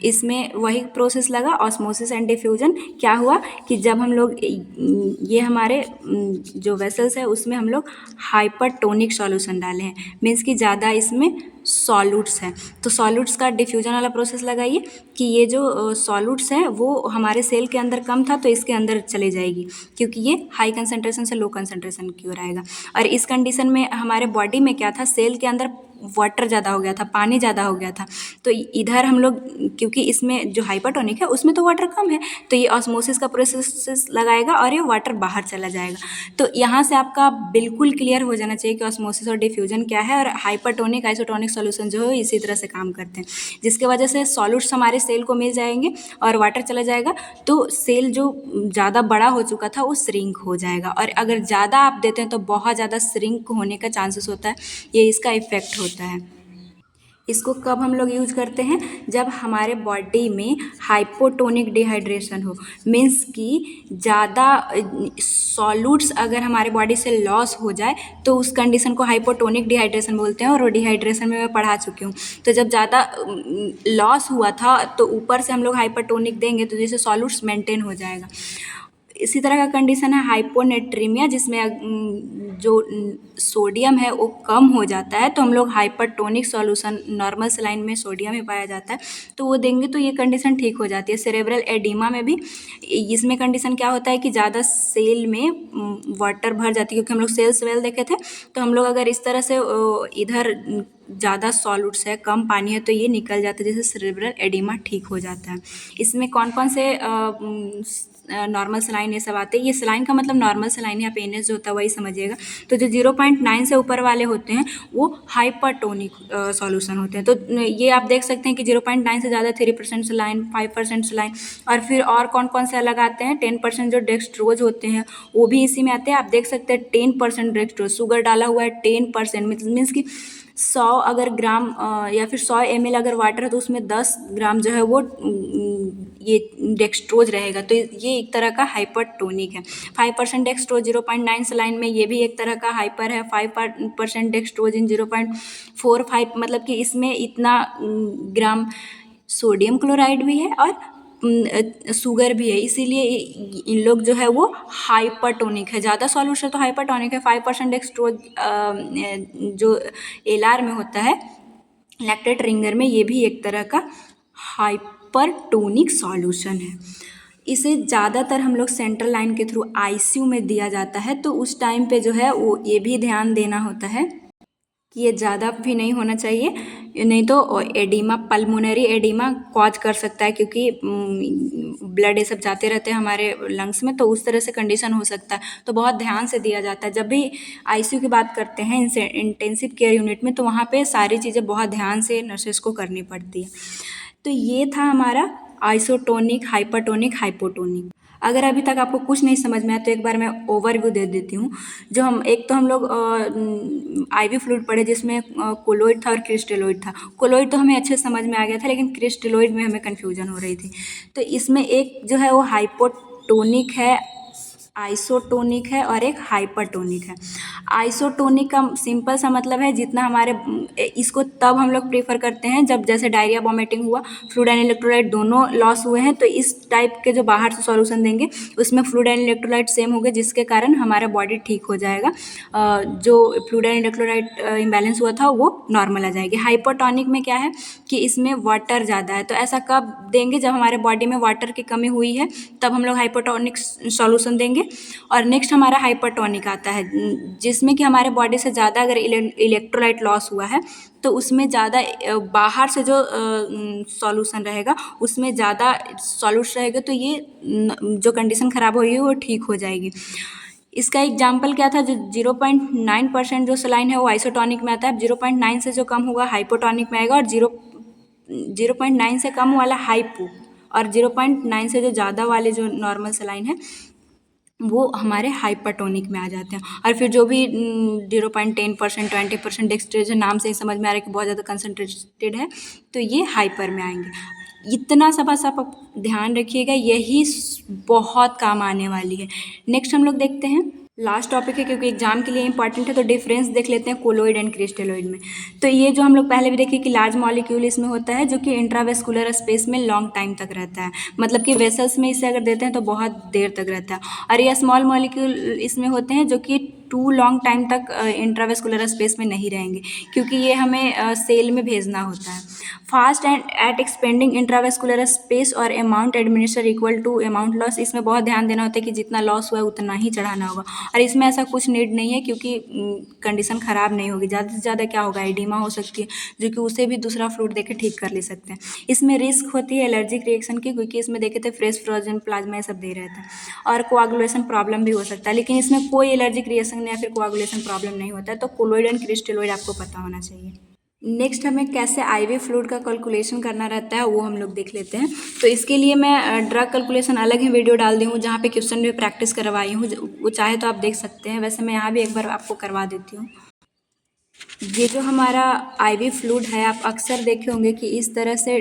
इसमें वही प्रोसेस लगा, ऑस्मोसिस एंड डिफ्यूजन। क्या हुआ कि जब हम लोग ये हमारे जो वेसल्स है उसमें हम लोग हाइपरटोनिक सॉल्यूशन डाले हैं, मीन्स कि ज़्यादा इसमें सॉल्यूट्स हैं, तो सॉल्यूट्स का डिफ्यूजन वाला प्रोसेस लगाइए कि ये जो सॉल्यूट्स हैं वो हमारे सेल के अंदर कम था तो इसके अंदर चले जाएगी, क्योंकि ये हाई कंसंट्रेशन से लो कंसंट्रेशन की ओर आएगा। और इस कंडीशन में हमारे बॉडी में क्या था, सेल के अंदर वाटर ज़्यादा हो गया था, पानी ज़्यादा हो गया था। तो इधर हम लोग, क्योंकि इसमें जो हाइपरटोनिक है उसमें तो वाटर कम है, तो ये ऑस्मोसिस का प्रोसेस लगाएगा और ये वाटर बाहर चला जाएगा। तो यहाँ से आपका बिल्कुल क्लियर हो जाना चाहिए कि ऑस्मोसिस और डिफ्यूजन क्या है। और हाइपरटोनिक आइसोटोनिक सॉल्यूशन जो है इसी तरह से काम करते हैं, जिसके वजह से सॉल्यूट्स हमारे सेल को मिल जाएंगे और वाटर चला जाएगा, तो सेल जो ज़्यादा बड़ा हो चुका था वो श्रिंक हो जाएगा। और अगर ज़्यादा आप देते हैं तो बहुत ज़्यादा श्रिंक होने का चांसेस होता है, ये इसका इफ़ेक्ट होता है। इसको कब हम लोग यूज करते हैं, जब हमारे बॉडी में हाइपोटोनिक डिहाइड्रेशन हो, मीन्स कि ज़्यादा सॉल्यूट्स अगर हमारे बॉडी से लॉस हो जाए तो उस कंडीशन को हाइपोटोनिक डिहाइड्रेशन बोलते हैं। और वो डिहाइड्रेशन में मैं पढ़ा चुकी हूँ। तो जब ज़्यादा लॉस हुआ था तो ऊपर से हम लोग हाइपरटोनिक देंगे तो जैसे सॉल्यूट्स मेंटेन हो जाएगा। इसी तरह का कंडीशन है हाइपोनेट्रीमिया, जिसमें जो सोडियम है वो कम हो जाता है, तो हम लोग हाइपरटोनिक सॉल्यूशन, नॉर्मल सलाइन में सोडियम ही पाया जाता है, तो वो देंगे तो ये कंडीशन ठीक हो जाती है। सेरेब्रल एडिमा में भी इसमें कंडीशन क्या होता है कि ज़्यादा सेल में वाटर भर जाती है, क्योंकि हम लोग सेल्स वेल देखे थे, तो हम लोग अगर इस तरह से इधर ज़्यादा सॉल्यूट्स है, कम पानी है, तो ये निकल जाता है, जैसे सेरेब्रल एडिमा ठीक हो जाता है। इसमें कौन कौन से नॉर्मल सलाइन ये सब आते हैं। ये सलाइन का मतलब नॉर्मल सलाइन या पेनिस जो होता है वही समझिएगा। तो जो 0.9 से ऊपर वाले होते हैं वो हाइपरटोनिक सॉल्यूशन होते हैं। तो ये आप देख सकते हैं कि 0.9 से ज़्यादा 3% सलाइन, 5% सलाइन, और फिर और कौन कौन से अलग आते हैं। 10% जो डेक्सट्रोज होते हैं वो भी इसी में आते हैं। आप देख सकते हैं 10% डेक्सट्रोज, शुगर डाला हुआ है 10%, मीन्स कि 100 अगर ग्राम या फिर 100 ml अगर वाटर है तो उसमें 10 ग्राम जो है वो ये डेक्सट्रोज रहेगा। तो ये एक तरह का हाइपरटोनिक है। 5% डेक्सट्रोज 0.9 सलाइन में, ये भी एक तरह का हाइपर है। 5% डेक्सट्रोज इन 0.45, मतलब कि इसमें इतना ग्राम सोडियम क्लोराइड भी है और शुगर भी है, इसीलिए इन लोग जो है वो हाइपरटोनिक है। ज़्यादा सॉल्यूशन तो हाइपरटोनिक है। 5% डेक्सट्रोज जो एलआर में होता है, लैक्टेट रिंगर में, ये भी एक तरह का हाइपरटोनिक सॉल्यूशन है। इसे ज़्यादातर हम लोग सेंट्रल लाइन के थ्रू आईसीयू में दिया जाता है, तो उस टाइम पे जो है वो ये भी ध्यान देना होता है कि ये ज़्यादा भी नहीं होना चाहिए, नहीं तो एडिमा, पल्मोनरी एडिमा कॉज कर सकता है, क्योंकि ब्लड ये सब जाते रहते हैं हमारे लंग्स में, तो उस तरह से कंडीशन हो सकता है। तो बहुत ध्यान से दिया जाता है। जब भी आईसीयू की बात करते हैं इंटेंसिव केयर यूनिट में, तो वहाँ पे सारी चीज़ें बहुत ध्यान से नर्सेस को करनी पड़ती है। तो ये था हमारा आइसोटोनिक, हाइपरटोनिक, हाइपोटोनिक। अगर अभी तक आपको कुछ नहीं समझ में आया तो एक बार मैं ओवरव्यू दे देती हूँ। जो हम एक तो हम लोग आईवी फ्लूइड पढ़े, जिसमें कोलोइड था और क्रिस्टेलोइड था। कोलोइड तो हमें अच्छे समझ में आ गया था, लेकिन क्रिस्टेलोइड में हमें कन्फ्यूजन हो रही थी। तो इसमें एक जो है वो हाइपोटोनिक है, आइसोटोनिक है और एक हाइपरटोनिक है। आइसोटोनिक का सिंपल सा मतलब है जितना हमारे, इसको तब हम लोग प्रेफर करते हैं जब जैसे डायरिया, वॉमिटिंग हुआ, फ्लूइड एंड इलेक्ट्रोलाइट दोनों लॉस हुए हैं, तो इस टाइप के जो बाहर से सॉल्यूशन देंगे उसमें फ्लूइड एंड इलेक्ट्रोलाइट सेम होंगे, जिसके कारण हमारा बॉडी ठीक हो जाएगा। जो फ्लूइड एंड इलेक्ट्रोलाइट इम्बैलेंस हुआ था वो नॉर्मल आ जाएगी। हाइपरटोनिक में क्या है कि इसमें वाटर ज़्यादा है, तो ऐसा कब देंगे, जब हमारे बॉडी में वाटर की कमी हुई है तब हम लोग हाइपरटोनिक सॉल्यूशन देंगे। और नेक्स्ट हमारा हाइपरटोनिक आता है, जिसमें कि हमारे बॉडी से ज़्यादा अगर इलेक्ट्रोलाइट लॉस हुआ है तो उसमें ज़्यादा बाहर से जो सॉल्यूशन रहेगा उसमें ज़्यादा सॉल्यूट्स रहेगा, तो ये जो कंडीशन ख़राब हुई है वो ठीक हो जाएगी। इसका एग्जाम्पल क्या था, जो 0.9% जो सलाइन है वो आइसोटोनिक में आता है। 0.9 से जो कम होगा हाइपोटोनिक में आएगा, और 0.9 से कम वाला हाइपो, और 0.9 से जो ज़्यादा वाले जो नॉर्मल सलाइन है वो हमारे हाइपरटोनिक में आ जाते हैं। और फिर जो भी 0.10%, 20% डेक्सट्रोजन, नाम से ही समझ में आ रहा है कि बहुत ज़्यादा कंसनट्रेटेड है, तो ये हाइपर में आएंगे। इतना सब बस आप ध्यान रखिएगा, यही बहुत काम आने वाली है। नेक्स्ट हम लोग देखते हैं, लास्ट टॉपिक है क्योंकि एग्जाम के लिए इंपॉर्टेंट है, तो डिफरेंस देख लेते हैं कोलोइड एंड क्रिस्टलोइड में। तो ये जो हम लोग पहले भी देखे कि लार्ज मॉलिक्यूल इसमें होता है जो कि इंट्रावेस्कुलर स्पेस में लॉन्ग टाइम तक रहता है, मतलब कि वेसल्स में इसे अगर देते हैं तो बहुत देर तक रहता है। और ये स्मॉल मॉलिक्यूल इसमें होते हैं जो कि टू लॉन्ग टाइम तक इंट्रावेस्कुलर स्पेस में नहीं रहेंगे, क्योंकि ये हमें सेल में भेजना होता है। Fast and at expanding intravascular space और amount administer equal to amount loss. इसमें बहुत ध्यान देना होता है कि जितना लॉस हुआ है उतना ही चढ़ाना होगा, और इसमें ऐसा कुछ नीड नहीं है क्योंकि कंडीशन ख़राब नहीं होगी। ज़्यादा से ज़्यादा क्या होगा, एडिमा हो सकती है, जो कि उसे भी दूसरा फ्रूट देके ठीक कर ले सकते हैं। इसमें रिस्क होती है एलर्जिक रिएक्शन की, क्योंकि इसमें देखे थे फ्रेश फ्रोजन प्लाज्मा ये सब दे रहे थे, और कोआगुलेशन प्रॉब्लम भी हो सकता है। लेकिन इसमें कोई एलर्जिक रिएक्शन या फिर कोआगुलेशन प्रॉब्लम नहीं होता है। तो कोलोइड एंड क्रिस्टलोइड आपको पता होना चाहिए। नेक्स्ट हमें कैसे आईवी फ्लूइड का कैलकुलेशन करना रहता है वो हम लोग देख लेते हैं। तो इसके लिए मैं ड्रग कैलकुलेशन अलग ही वीडियो डाल दी हूँ, जहाँ पे क्वेश्चन भी प्रैक्टिस करवाई हूँ, वो चाहे तो आप देख सकते हैं। वैसे मैं यहाँ भी एक बार आपको करवा देती हूँ। ये जो हमारा आईवी फ्लूइड है, आप अक्सर देखे होंगे कि इस तरह से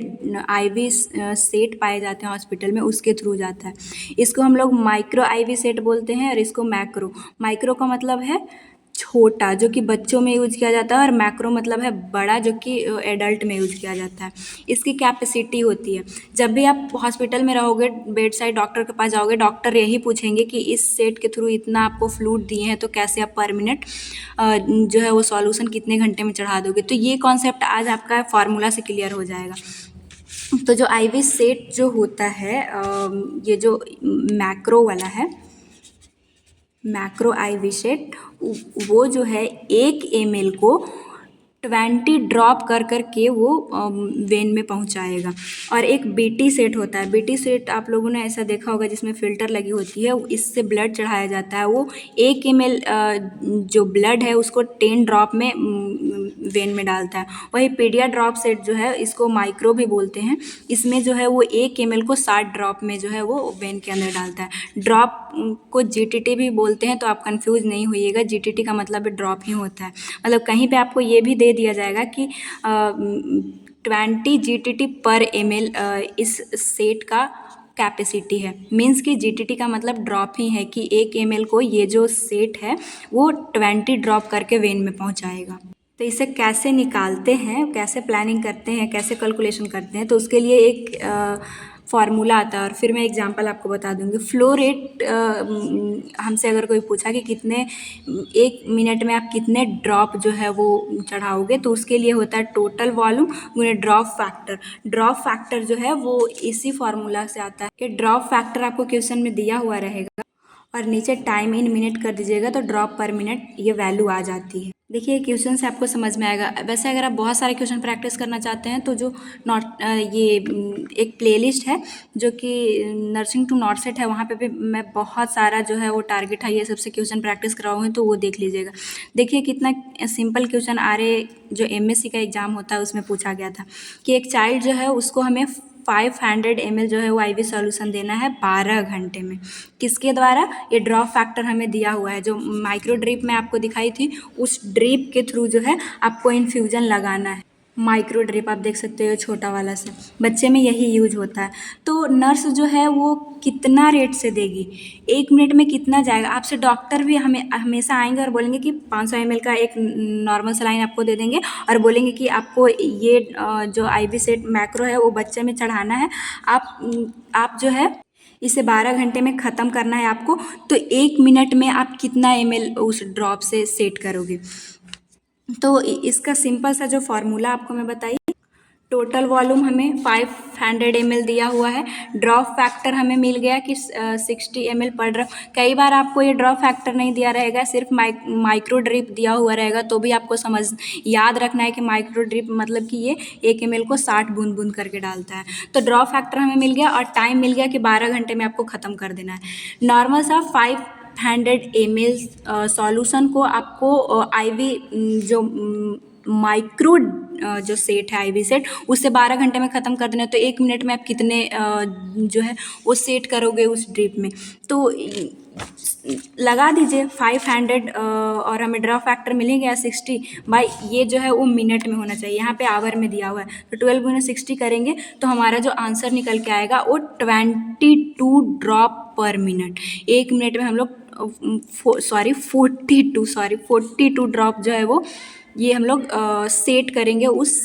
आईवी सेट पाए जाते हैं हॉस्पिटल में, उसके थ्रू जाता है। इसको हम लोग माइक्रो आईवी सेट बोलते हैं, और इसको मैक्रो। माइक्रो का मतलब है छोटा, जो कि बच्चों में यूज किया जाता है, और मैक्रो मतलब है बड़ा, जो कि एडल्ट में यूज किया जाता है। इसकी कैपेसिटी होती है, जब भी आप हॉस्पिटल में रहोगे, बेड साइड डॉक्टर के पास जाओगे, डॉक्टर यही पूछेंगे कि इस सेट के थ्रू इतना आपको फ्लूइड दिए हैं, तो कैसे आप पर मिनट जो है वो सॉल्यूशन कितने घंटे में चढ़ा दोगे। तो ये कॉन्सेप्ट आज आपका फार्मूला से क्लियर हो जाएगा। तो जो आईवी सेट जो होता है, ये जो मैक्रो वाला है, मैक्रो आईवी सेट, वो जो है 1 ml को 20 ड्रॉप कर के वो वेन में पहुंचाएगा। और एक बीटी सेट होता है, बीटी सेट आप लोगों ने ऐसा देखा होगा जिसमें फ़िल्टर लगी होती है, इससे ब्लड चढ़ाया जाता है। वो 1 ml जो ब्लड है उसको 10 ड्रॉप में वेन में डालता है। वही पीडिया ड्रॉप सेट जो है, इसको माइक्रो भी बोलते हैं, इसमें जो है वो 1 ml को 60 ड्रॉप में जो है वो वेन के अंदर डालता है। ड्रॉप को जीटीटी भी बोलते हैं, तो आप कंफ्यूज नहीं होइएगा, जीटीटी का मतलब ड्रॉप ही होता है। मतलब कहीं पे आपको ये भी दे दिया जाएगा कि 20 जीटीटी पर ml इस सेट का कैपेसिटी है। मीन्स कि जीटीटी का मतलब ड्रॉप ही है, कि 1 ml को ये जो सेट है वो 20 ड्रॉप करके वेन में पहुंचाएगा। तो इसे कैसे निकालते हैं, कैसे प्लानिंग करते हैं, कैसे कैलकुलेशन करते हैं, तो उसके लिए एक फार्मूला आता है, और फिर मैं एग्जांपल आपको बता दूंगी। फ्लो रेट, हमसे अगर कोई पूछा कि कितने 1 मिनट में आप कितने ड्रॉप जो है वो चढ़ाओगे, तो उसके लिए होता है टोटल वॉल्यूम गुणे ड्रॉप फैक्टर। ड्रॉप फैक्टर जो है वो इसी फार्मूला से आता है। ये ड्रॉप फैक्टर आपको क्वेश्चन में दिया हुआ रहेगा, और नीचे टाइम इन मिनट कर दीजिएगा, तो ड्रॉप पर मिनट ये वैल्यू आ जाती है। देखिए क्वेश्चन से आपको समझ में आएगा। वैसे अगर आप बहुत सारे क्वेश्चन प्रैक्टिस करना चाहते हैं, तो जो ये एक प्लेलिस्ट है जो कि नर्सिंग टू नॉट है, वहाँ पे भी मैं बहुत सारा जो है वो टारगेट है ये सबसे क्वेश्चन प्रैक्टिस कराऊँगी, तो वो देख लीजिएगा। देखिए कितना सिंपल क्वेश्चन जो एमएससी का एग्ज़ाम होता है उसमें पूछा गया था कि एक चाइल्ड जो है उसको हमें 500 ml जो है वो आईवी सॉल्यूशन देना है 12 घंटे में। किसके द्वारा? ये ड्रॉप फैक्टर हमें दिया हुआ है, जो माइक्रो ड्रिप में आपको दिखाई थी, उस ड्रिप के थ्रू जो है आपको इन्फ्यूज़न लगाना है। माइक्रो ड्रिप आप देख सकते हो, छोटा वाला से बच्चे में यही यूज होता है। तो नर्स जो है वो कितना रेट से देगी, 1 मिनट में कितना जाएगा? आपसे डॉक्टर भी हमेशा आएंगे और बोलेंगे कि 500 ml का एक नॉर्मल सलाइन आपको दे देंगे, और बोलेंगे कि आपको ये जो आईवी सेट मैक्रो है वो बच्चे में चढ़ाना है। आप जो है इसे 12 घंटे में ख़त्म करना है आपको। तो 1 मिनट में आप कितना ml उस ड्रॉप से सेट करोगे? तो इसका सिंपल सा जो फार्मूला आपको मैं बताई, टोटल वॉल्यूम हमें 500 ml दिया हुआ है, ड्रॉप फैक्टर हमें मिल गया कि 60 ml पर ड्रॉप। कई बार आपको ये ड्रॉप फैक्टर नहीं दिया रहेगा, सिर्फ माइक्रो ड्रिप दिया हुआ रहेगा, तो भी आपको याद रखना है कि माइक्रो ड्रिप मतलब कि ये 1 ml को 60 बूंद बूंद करके डालता है। तो ड्रॉप फैक्टर हमें मिल गया, और टाइम मिल गया कि 12 घंटे में आपको ख़त्म कर देना है। नॉर्मल सा 500 ml सॉल्यूशन को आपको IV जो माइक्रो जो सेट है IV सेट, उससे 12 घंटे में ख़त्म कर देना है। तो 1 मिनट में आप कितने जो है वो सेट करोगे उस ड्रिप में। तो लगा दीजिए 500 और हमें ड्रॉप फैक्टर मिलेंगे 60 भाई, ये जो है वो मिनट में होना चाहिए, यहाँ पे आवर में दिया हुआ है। तो 12 × 60 करेंगे तो हमारा जो आंसर निकल के आएगा वो 22 ड्रॉप पर मिनट। 1 मिनट में हम लोग 42 ड्रॉप जो है वो ये हम लोग सेट करेंगे उस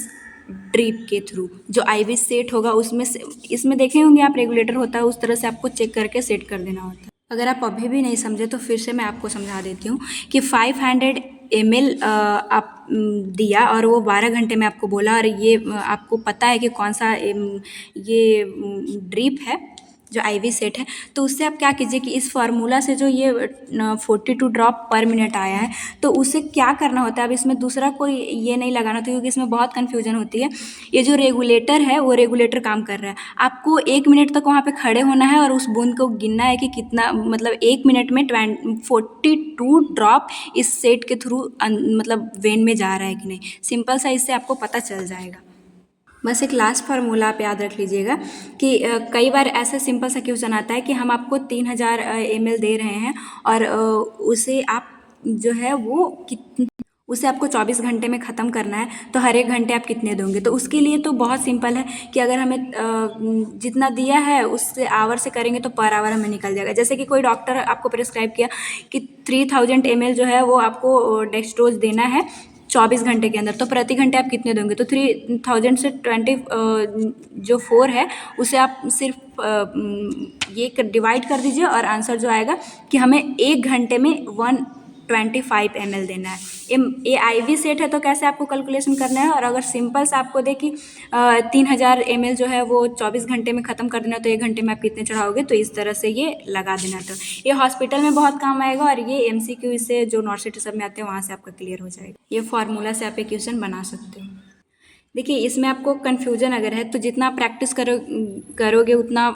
ड्रिप के थ्रू। जो IV सेट होगा उसमें से, इसमें देखे होंगे आप रेगुलेटर होता है, उस तरह से आपको चेक करके सेट कर देना होता है। अगर आप अभी भी नहीं समझे तो फिर से मैं आपको समझा देती हूँ कि 500 ml आप दिया और वो 12 घंटे में आपको बोला, और ये आपको पता है कि कौन सा ये ड्रिप है जो IV सेट है। तो उससे आप क्या कीजिए कि इस फार्मूला से जो ये 42 ड्रॉप पर मिनट आया है, तो उसे क्या करना होता है, अब इसमें दूसरा कोई ये नहीं लगाना होता, क्योंकि इसमें बहुत कन्फ्यूजन होती है। ये जो रेगुलेटर है वो रेगुलेटर काम कर रहा है, आपको 1 मिनट तक वहाँ पे खड़े होना है और उस बूंद को गिनना है कि कितना, मतलब 1 मिनट में 42 ड्रॉप इस सेट के थ्रू मतलब वेन में जा रहा है कि नहीं। सिंपल सा इससे आपको पता चल जाएगा। बस एक लास्ट फार्मूला आप याद रख लीजिएगा कि कई बार ऐसा सिंपल सा क्वेश्चन आता है कि हम आपको 3000 ml दे रहे हैं और उसे आप जो है वो उसे आपको 24 घंटे में ख़त्म करना है, तो हर 1 घंटे आप कितने दोगे। तो उसके लिए तो बहुत सिंपल है कि अगर हमें जितना दिया है उससे आवर से करेंगे तो पर आवर हमें निकल जाएगा। जैसे कि कोई डॉक्टर आपको प्रिस्क्राइब किया कि 3000 ml जो है वो आपको डेक्सट्रोज देना है 24 घंटे के अंदर, तो प्रति घंटे आप कितने दोगे। तो 3000 से 20 जो 4 है उसे आप सिर्फ ये डिवाइड कर दीजिए और आंसर जो आएगा कि हमें 1 घंटे में 125 ml देना है। ये IV सेट है तो कैसे आपको कैलकुलेशन करना है। और अगर सिंपल से आपको दे कि 3000 ml जो है वो 24 घंटे में ख़त्म कर देना, तो 1 घंटे में आप कितने चढ़ाओगे, तो इस तरह से ये लगा देना। तो ये हॉस्पिटल में बहुत काम आएगा और ये MCQ इससे जो यूनिवर्सिटी सब में आते हैं वहाँ से आपका क्लियर हो जाएगा। ये फार्मूला से आप एक क्वेश्चन बना सकते हो। देखिए इसमें आपको कन्फ्यूजन अगर है तो जितना आप प्रैक्टिस करोगे उतना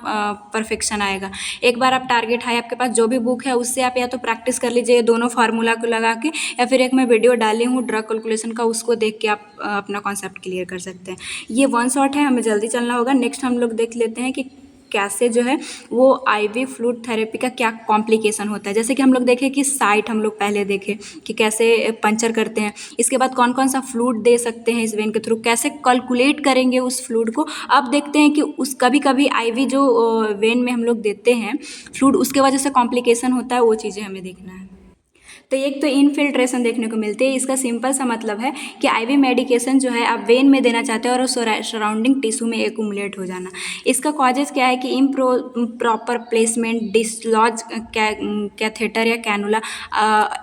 परफेक्शन आएगा। एक बार आप टारगेट हाई, आपके पास जो भी बुक है उससे आप या तो प्रैक्टिस कर लीजिए दोनों फार्मूला को लगा के, या फिर एक मैं वीडियो डाली हूँ ड्रग कैलकुलेशन का, उसको देख के आप अपना कॉन्सेप्ट क्लियर कर सकते हैं। ये वन शॉट है, हमें जल्दी चलना होगा। नेक्स्ट हम लोग देख लेते हैं कि कैसे जो है वो IV फ्लूइड थेरेपी का क्या कॉम्प्लिकेशन होता है। जैसे कि हम लोग देखें कि साइट हम लोग पहले देखें कि कैसे पंचर करते हैं, इसके बाद कौन कौन सा फ्लूइड दे सकते हैं इस वेन के थ्रू, कैसे कैलकुलेट करेंगे उस फ्लूइड को। अब देखते हैं कि उस कभी कभी IV जो वेन में हम लोग देते हैं फ्लूइड, उसके वजह से कॉम्प्लिकेशन होता है, वो चीज़ें हमें देखना है। तो एक तो इनफिल्ट्रेशन देखने को मिलती है। इसका सिंपल सा मतलब है कि IV मेडिकेशन जो है आप वेन में देना चाहते हैं और सराउंडिंग टिश्यू में एक्यूमुलेट हो जाना। इसका कॉजेज क्या है कि प्रॉपर प्लेसमेंट, डिसलॉज कैथेटर या कैनुला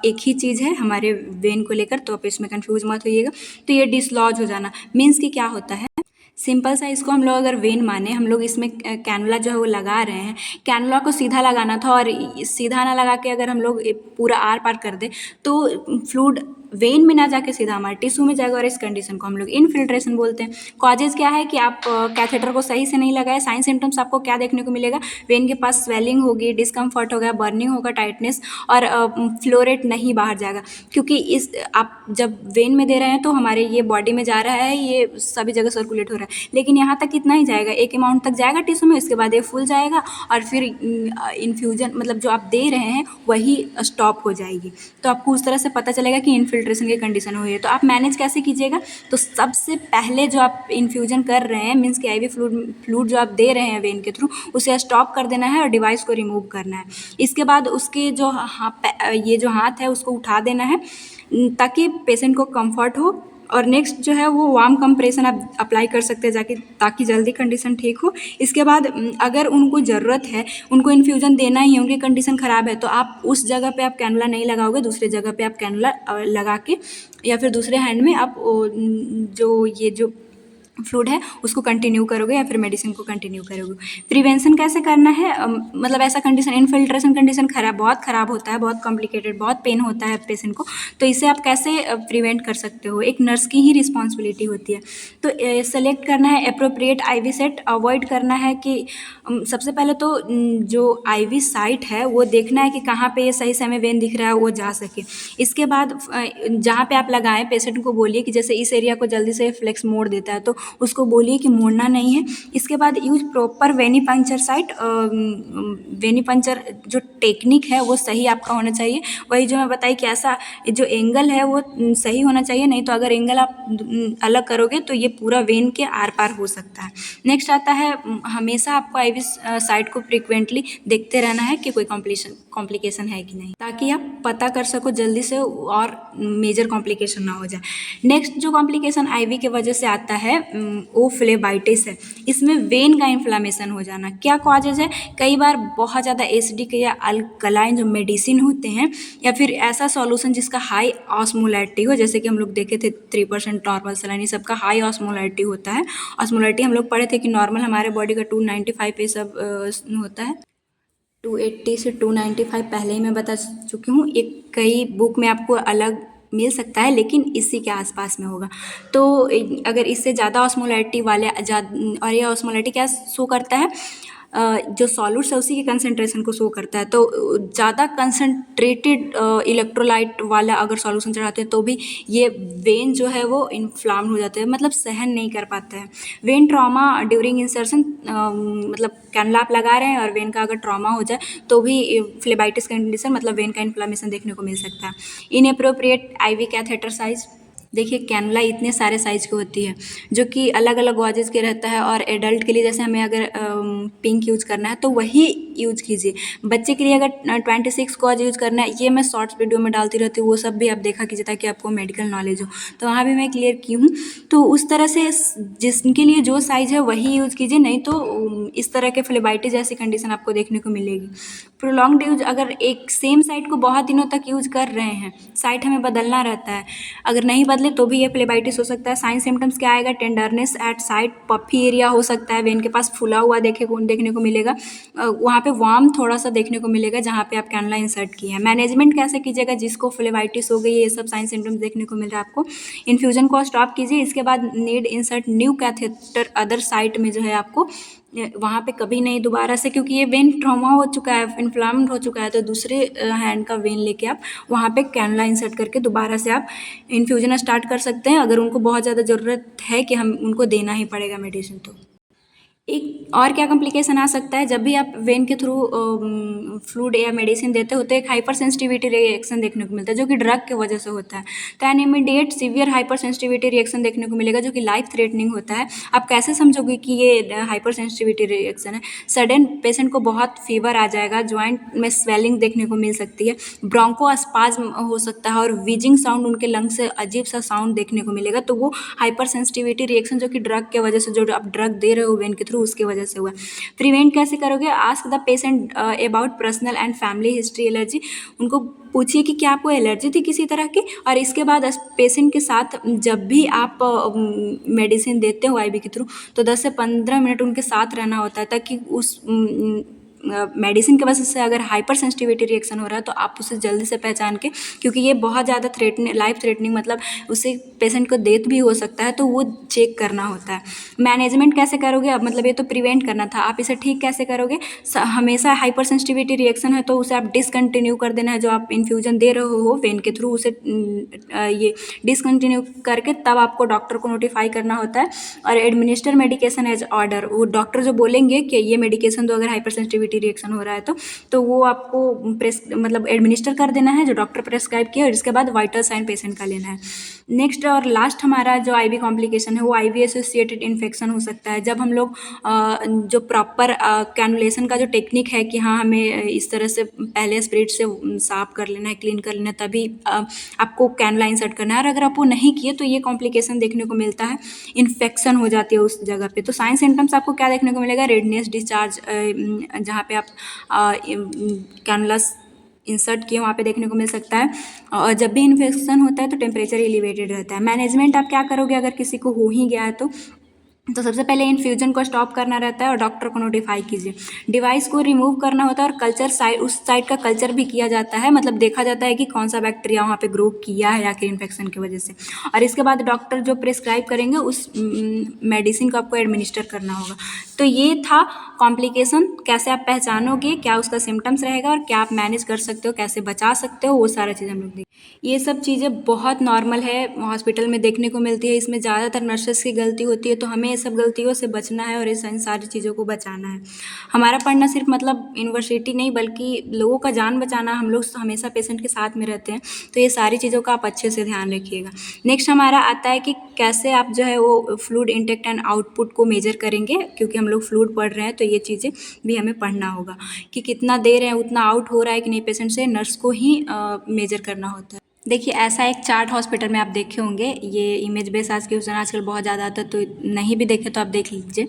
एक ही चीज़ है हमारे वेन को लेकर, तो आप इसमें कंफ्यूज मत होइएगा। तो ये डिसलॉज हो जाना मीन्स कि क्या होता है, सिंपल सा इसको हम लोग अगर वेन माने, हम लोग इसमें कैनुला जो है वो लगा रहे हैं, कैनुला को सीधा लगाना था और सीधा ना लगा के अगर हम लोग पूरा आर पार कर दे तो फ्लूइड वेन में ना जाके सीधा हमारे टिश्यू में जाएगा, और इस कंडीशन को हम लोग इनफिल्ट्रेशन बोलते हैं। कॉजेज क्या है कि आप कैथेटर को सही से नहीं लगाए। साइन सिम्टम्स आपको क्या देखने को मिलेगा, वेन के पास स्वेलिंग होगी, डिस्कम्फर्ट होगा, बर्निंग होगा, टाइटनेस, और फ्लोरेट नहीं बाहर जाएगा, क्योंकि इस आप जब वेन में दे रहे हैं तो हमारे ये बॉडी में जा रहा है, ये सभी जगह सर्कुलेट हो रहा है, लेकिन यहाँ तक कितना ही जाएगा, एक अमाउंट तक जाएगा टिश्यू में, उसके बाद ये फूल जाएगा और फिर इन्फ्यूजन मतलब जो आप दे रहे हैं वही स्टॉप हो जाएगी। तो आपको उस तरह से पता चलेगा कि इनफिल्ट्रेशन की कंडीशन हुई है। तो आप मैनेज कैसे कीजिएगा, तो सबसे पहले जो आप इन्फ्यूजन कर रहे हैं मीन्स कि IV फ्लूइड जो आप दे रहे हैं वेन के थ्रू, उसे स्टॉप कर देना है और डिवाइस को रिमूव करना है। इसके बाद उसके जो ये जो हाथ है उसको उठा देना है ताकि पेशेंट को कंफर्ट हो, और नेक्स्ट जो है वो वार्म कंप्रेशन आप अप्लाई कर सकते हैं ताकि जल्दी कंडीशन ठीक हो। इसके बाद अगर उनको ज़रूरत है, उनको इन्फ्यूज़न देना ही है, उनकी कंडीशन ख़राब है, तो आप उस जगह पे आप कैनुला नहीं लगाओगे, दूसरे जगह पे आप कैनुला लगा के या फिर दूसरे हैंड में आप जो फ्लूइड है उसको कंटिन्यू करोगे या फिर मेडिसिन को कंटिन्यू करोगे। प्रिवेंशन कैसे करना है, मतलब ऐसा कंडीशन इनफिल्ट्रेशन कंडीशन बहुत ख़राब होता है, बहुत कॉम्प्लिकेटेड, बहुत पेन होता है पेशेंट को, तो इसे आप कैसे प्रिवेंट कर सकते हो, एक नर्स की ही रिस्पॉन्सिबिलिटी होती है। तो सेलेक्ट करना है अप्रोप्रिएट आईवी सेट, अवॉइड करना है कि सबसे पहले तो जो आईवी साइट है वो देखना है कि कहाँ पे ये सही समय वेन दिख रहा है वो जा सके। इसके बाद जहाँ पे आप लगाएं पेशेंट को बोलिए कि जैसे इस एरिया को जल्दी से फ्लेक्स मोड़ देता है तो उसको बोलिए कि मोड़ना नहीं है। इसके बाद यूज प्रॉपर वेनीपंक्चर साइट, वेनीपंक्चर जो टेक्निक है वो सही आपका होना चाहिए। वही जो मैं बताई कि ऐसा जो एंगल है वो सही होना चाहिए, नहीं तो अगर एंगल आप अलग करोगे तो ये पूरा वेन के आर पार हो सकता है। नेक्स्ट आता है हमेशा आपको आईवी साइट को फ्रिक्वेंटली देखते रहना है कि कोई कॉम्प्लिकेशन है कि नहीं, ताकि आप पता कर सको जल्दी से और मेजर कॉम्प्लिकेशन ना हो जाए। नेक्स्ट जो कॉम्प्लिकेशन आईवी के वजह से आता है वो फ्लेबाइटिस है। इसमें वेन का इन्फ्लामेशन हो जाना। क्या कॉजेज है, कई बार बहुत ज़्यादा एसिडिक या अल्कलाइन जो मेडिसिन होते हैं या फिर ऐसा सॉल्यूशन जिसका हाई ऑस्मोलैरिटी हो, जैसे कि हम लोग देखे थे 3% नॉर्मल सलाइन, सबका हाई ऑस्मोलैरिटी होता है। ऑस्मोलैरिटी हम लोग पढ़े थे कि नॉर्मल हमारे बॉडी का 295 पे सब होता है, 280 से 295 पहले ही मैं बता चुकी हूँ। एक कई बुक में आपको अलग मिल सकता है लेकिन इसी के आसपास में होगा। तो अगर इससे ज़्यादा ऑस्मोलैरिटी वाले और ये ऑस्मोलैरिटी क्या शो करता है, जो सॉल्यूट्स है उसी की कंसनट्रेशन को शो करता है। तो ज़्यादा कंसनट्रेटेड इलेक्ट्रोलाइट वाला अगर सॉल्यूशन चढ़ाते हैं तो भी ये वेन जो है वो इन्फ्लाम हो जाते हैं, मतलब सहन नहीं कर पाता है। वेन ट्रॉमा ड्यूरिंग इंसर्शन, मतलब कैनुला आप लगा रहे हैं और वेन का अगर ट्रॉमा हो जाए तो भी फ्लेबाइटिस कंडीशन मतलब वेन का इन्फ्लामेशन देखने को मिल सकता है। इनएप्रोप्रिएट आईवी कैथेटर साइज, देखिए कैनुला इतने सारे साइज़ की होती है जो कि अलग अलग गॉजेज के रहता है, और एडल्ट के लिए जैसे हमें अगर पिंक यूज़ करना है तो वही यूज़ कीजिए। बच्चे के लिए अगर 26 गॉज यूज़ करना है, ये मैं शॉर्ट्स वीडियो में डालती रहती हूँ, वो सब भी आप देखा कीजिए ताकि आपको मेडिकल नॉलेज हो, तो वहाँ भी मैं क्लियर की हूँ। तो उस तरह से जिसके लिए जो साइज़ है वही यूज़ कीजिए, नहीं तो इस तरह के फ्लेबाइटिस जैसी कंडीशन आपको देखने को मिलेगी। प्रोलॉन्ग्ड यूज, अगर एक सेम साइट को बहुत दिनों तक यूज़ कर रहे हैं, साइट हमें बदलना रहता है, अगर नहीं बदले तो भी ये फ्लेबाइटिस हो सकता है। साइन सिम्टम्स क्या आएगा, tenderness at site, puffy area हो सकता है, वेन के पास फूला हुआ देखने को मिलेगा, वहाँ पे वार्म थोड़ा सा देखने को मिलेगा जहाँ पे आप कैनुला इंसर्ट किए हैं। मैनेजमेंट कैसे कीजिएगा, जिसको फ्लेबाइटिस हो गई ये सब साइन सिम्टम्स देखने को मिल रहा है आपको, इन्फ्यूजन को स्टॉप कीजिए। इसके बाद need insert new catheter other site में जो है आपको वहाँ पे कभी नहीं दोबारा से, क्योंकि ये वेन ट्रॉमा हो चुका है, इन्फ्लाम्ड हो चुका है, तो दूसरे हैंड का वेन लेके आप वहाँ पे कैनुला इंसर्ट करके दोबारा से आप इन्फ्यूजन स्टार्ट कर सकते हैं, अगर उनको बहुत ज़्यादा ज़रूरत है कि हम उनको देना ही पड़ेगा मेडिसिन। तो एक और क्या कॉम्प्लिकेशन आ सकता है, जब भी आप वेन के थ्रू फ्लूइड या मेडिसिन देते हो तो एक हाइपर सेंसिटिविटी रिएक्शन देखने को मिलता है जो कि ड्रग की वजह से होता है। तो an immediate severe hyper sensitivity reaction देखने को मिलेगा जो कि लाइफ थ्रेटनिंग होता है। आप कैसे समझोगे कि ये हाइपर सेंसिटिविटी रिएक्शन है, सडन पेशेंट को बहुत फीवर आ जाएगा, ज्वाइंट में स्वेलिंग देखने को मिल सकती है, ब्रोंको स्पाज्म हो सकता है और वीजिंग साउंड, उनके लंग्स से अजीब सा साउंड देखने को मिलेगा। तो वो हाइपर सेंसिटिविटी रिएक्शन जो कि ड्रग के वजह से, जो आप ड्रग दे रहे हो वेन के थ्रू, उसके वजह से हुआ। प्रिवेंट कैसे करोगे, ask the patient about personal and family history allergy, उनको पूछिए कि क्या आपको एलर्जी थी किसी तरह की, और इसके बाद पेशेंट के साथ जब भी आप मेडिसिन देते हो आईवी के थ्रू तो 10 से 15 मिनट उनके साथ रहना होता है, ताकि उस मेडिसिन की वजह से अगर हाइपर सेंसिटिविटी रिएक्शन हो रहा है तो आप उसे जल्दी से पहचान के, क्योंकि ये बहुत ज़्यादा लाइफ थ्रेटनिंग, मतलब उससे पेशेंट को डेथ भी हो सकता है, तो वो चेक करना होता है। मैनेजमेंट कैसे करोगे, अब मतलब ये तो प्रिवेंट करना था, आप इसे ठीक कैसे करोगे, हमेशा हाइपर सेंसिटिविटी रिएक्शन है तो उसे आप डिसकंटिन्यू कर देना है, जो आप इन्फ्यूजन दे रहे हो वेन के थ्रू उसे ये डिसकंटिन्यू करके तब आपको डॉक्टर को नोटिफाई करना होता है। और एडमिनिस्टर मेडिकेशन एज ऑर्डर, वो डॉक्टर जो बोलेंगे कि ये मेडिकेशन दो अगर हाइपर सेंसिटिविटी रिएक्शन हो रहा है तो वो आपको मतलब एडमिनिस्टर कर देना है जो डॉक्टर प्रेस्क्राइब किया, और इसके बाद वाइटल साइन पेशेंट का लेना है। नेक्स्ट और लास्ट हमारा जो आईवी कॉम्प्लिकेशन है वो आईवी एसोसिएटेड इन्फेक्शन हो सकता है। जब हम लोग जो प्रॉपर कैनुलेशन का जो टेक्निक है कि हाँ हमें इस तरह से पहले स्प्रिट से साफ कर लेना है, क्लीन कर लेना है, तभी आपको कैनुला इंसर्ट करना है, और अगर आप वो नहीं किए तो ये कॉम्प्लिकेशन देखने को मिलता है, इन्फेक्शन हो जाती है उस जगह पे। तो साइन सिम्टम्स आपको क्या देखने को मिलेगा, रेडनेस, डिस्चार्ज, जहाँ पे आप कैनुला इंसर्ट किए वहाँ पे देखने को मिल सकता है, और जब भी इन्फेक्शन होता है तो टेम्परेचर एलिवेटेड रहता है। मैनेजमेंट आप क्या करोगे अगर किसी को हो ही गया है तो तो सबसे पहले इन्फ्यूजन को स्टॉप करना रहता है और डॉक्टर को नोटिफाई कीजिए। डिवाइस को रिमूव करना होता है और कल्चर साइड, उस साइड का कल्चर भी किया जाता है, मतलब देखा जाता है कि कौन सा बैक्टीरिया वहाँ पे ग्रो किया है या कि इन्फेक्शन की वजह से। और इसके बाद डॉक्टर जो प्रिस्क्राइब करेंगे उस मेडिसिन को आपको एडमिनिस्टर करना होगा। तो ये था कॉम्प्लिकेशन, कैसे आप पहचानोगे, क्या उसका सिम्टम्स रहेगा और क्या आप मैनेज कर सकते हो, कैसे बचा सकते हो, वो सारा चीज़ हम लोग देखें। ये सब चीज़ें बहुत नॉर्मल है, हॉस्पिटल में देखने को मिलती है। इसमें ज़्यादातर नर्सेस की गलती होती है, तो हमें ये सब गलतियों से बचना है और इन सारी चीज़ों को बचाना है। हमारा पढ़ना सिर्फ मतलब यूनिवर्सिटी नहीं बल्कि लोगों का जान बचाना। हम लोग हमेशा पेशेंट के साथ में रहते हैं, तो ये सारी चीज़ों का आप अच्छे से ध्यान रखिएगा। नेक्स्ट हमारा आता है कि कैसे आप जो है वो फ्लूइड इनटेक एंड आउटपुट को मेजर करेंगे, क्योंकि हम लोग फ्लूइड पढ़ रहे हैं तो ये चीज़ें भी हमें पढ़ना होगा कि कितना दे रहे हैं, उतना आउट हो रहा है कि नहीं पेशेंट से, नर्स को ही मेजर करना होता है। देखिए ऐसा एक चार्ट हॉस्पिटल में आप देखे होंगे, ये इमेज बेस आज के क्वेश्चन आजकल बहुत ज़्यादा आता है, तो नहीं भी देखे तो आप देख लीजिए,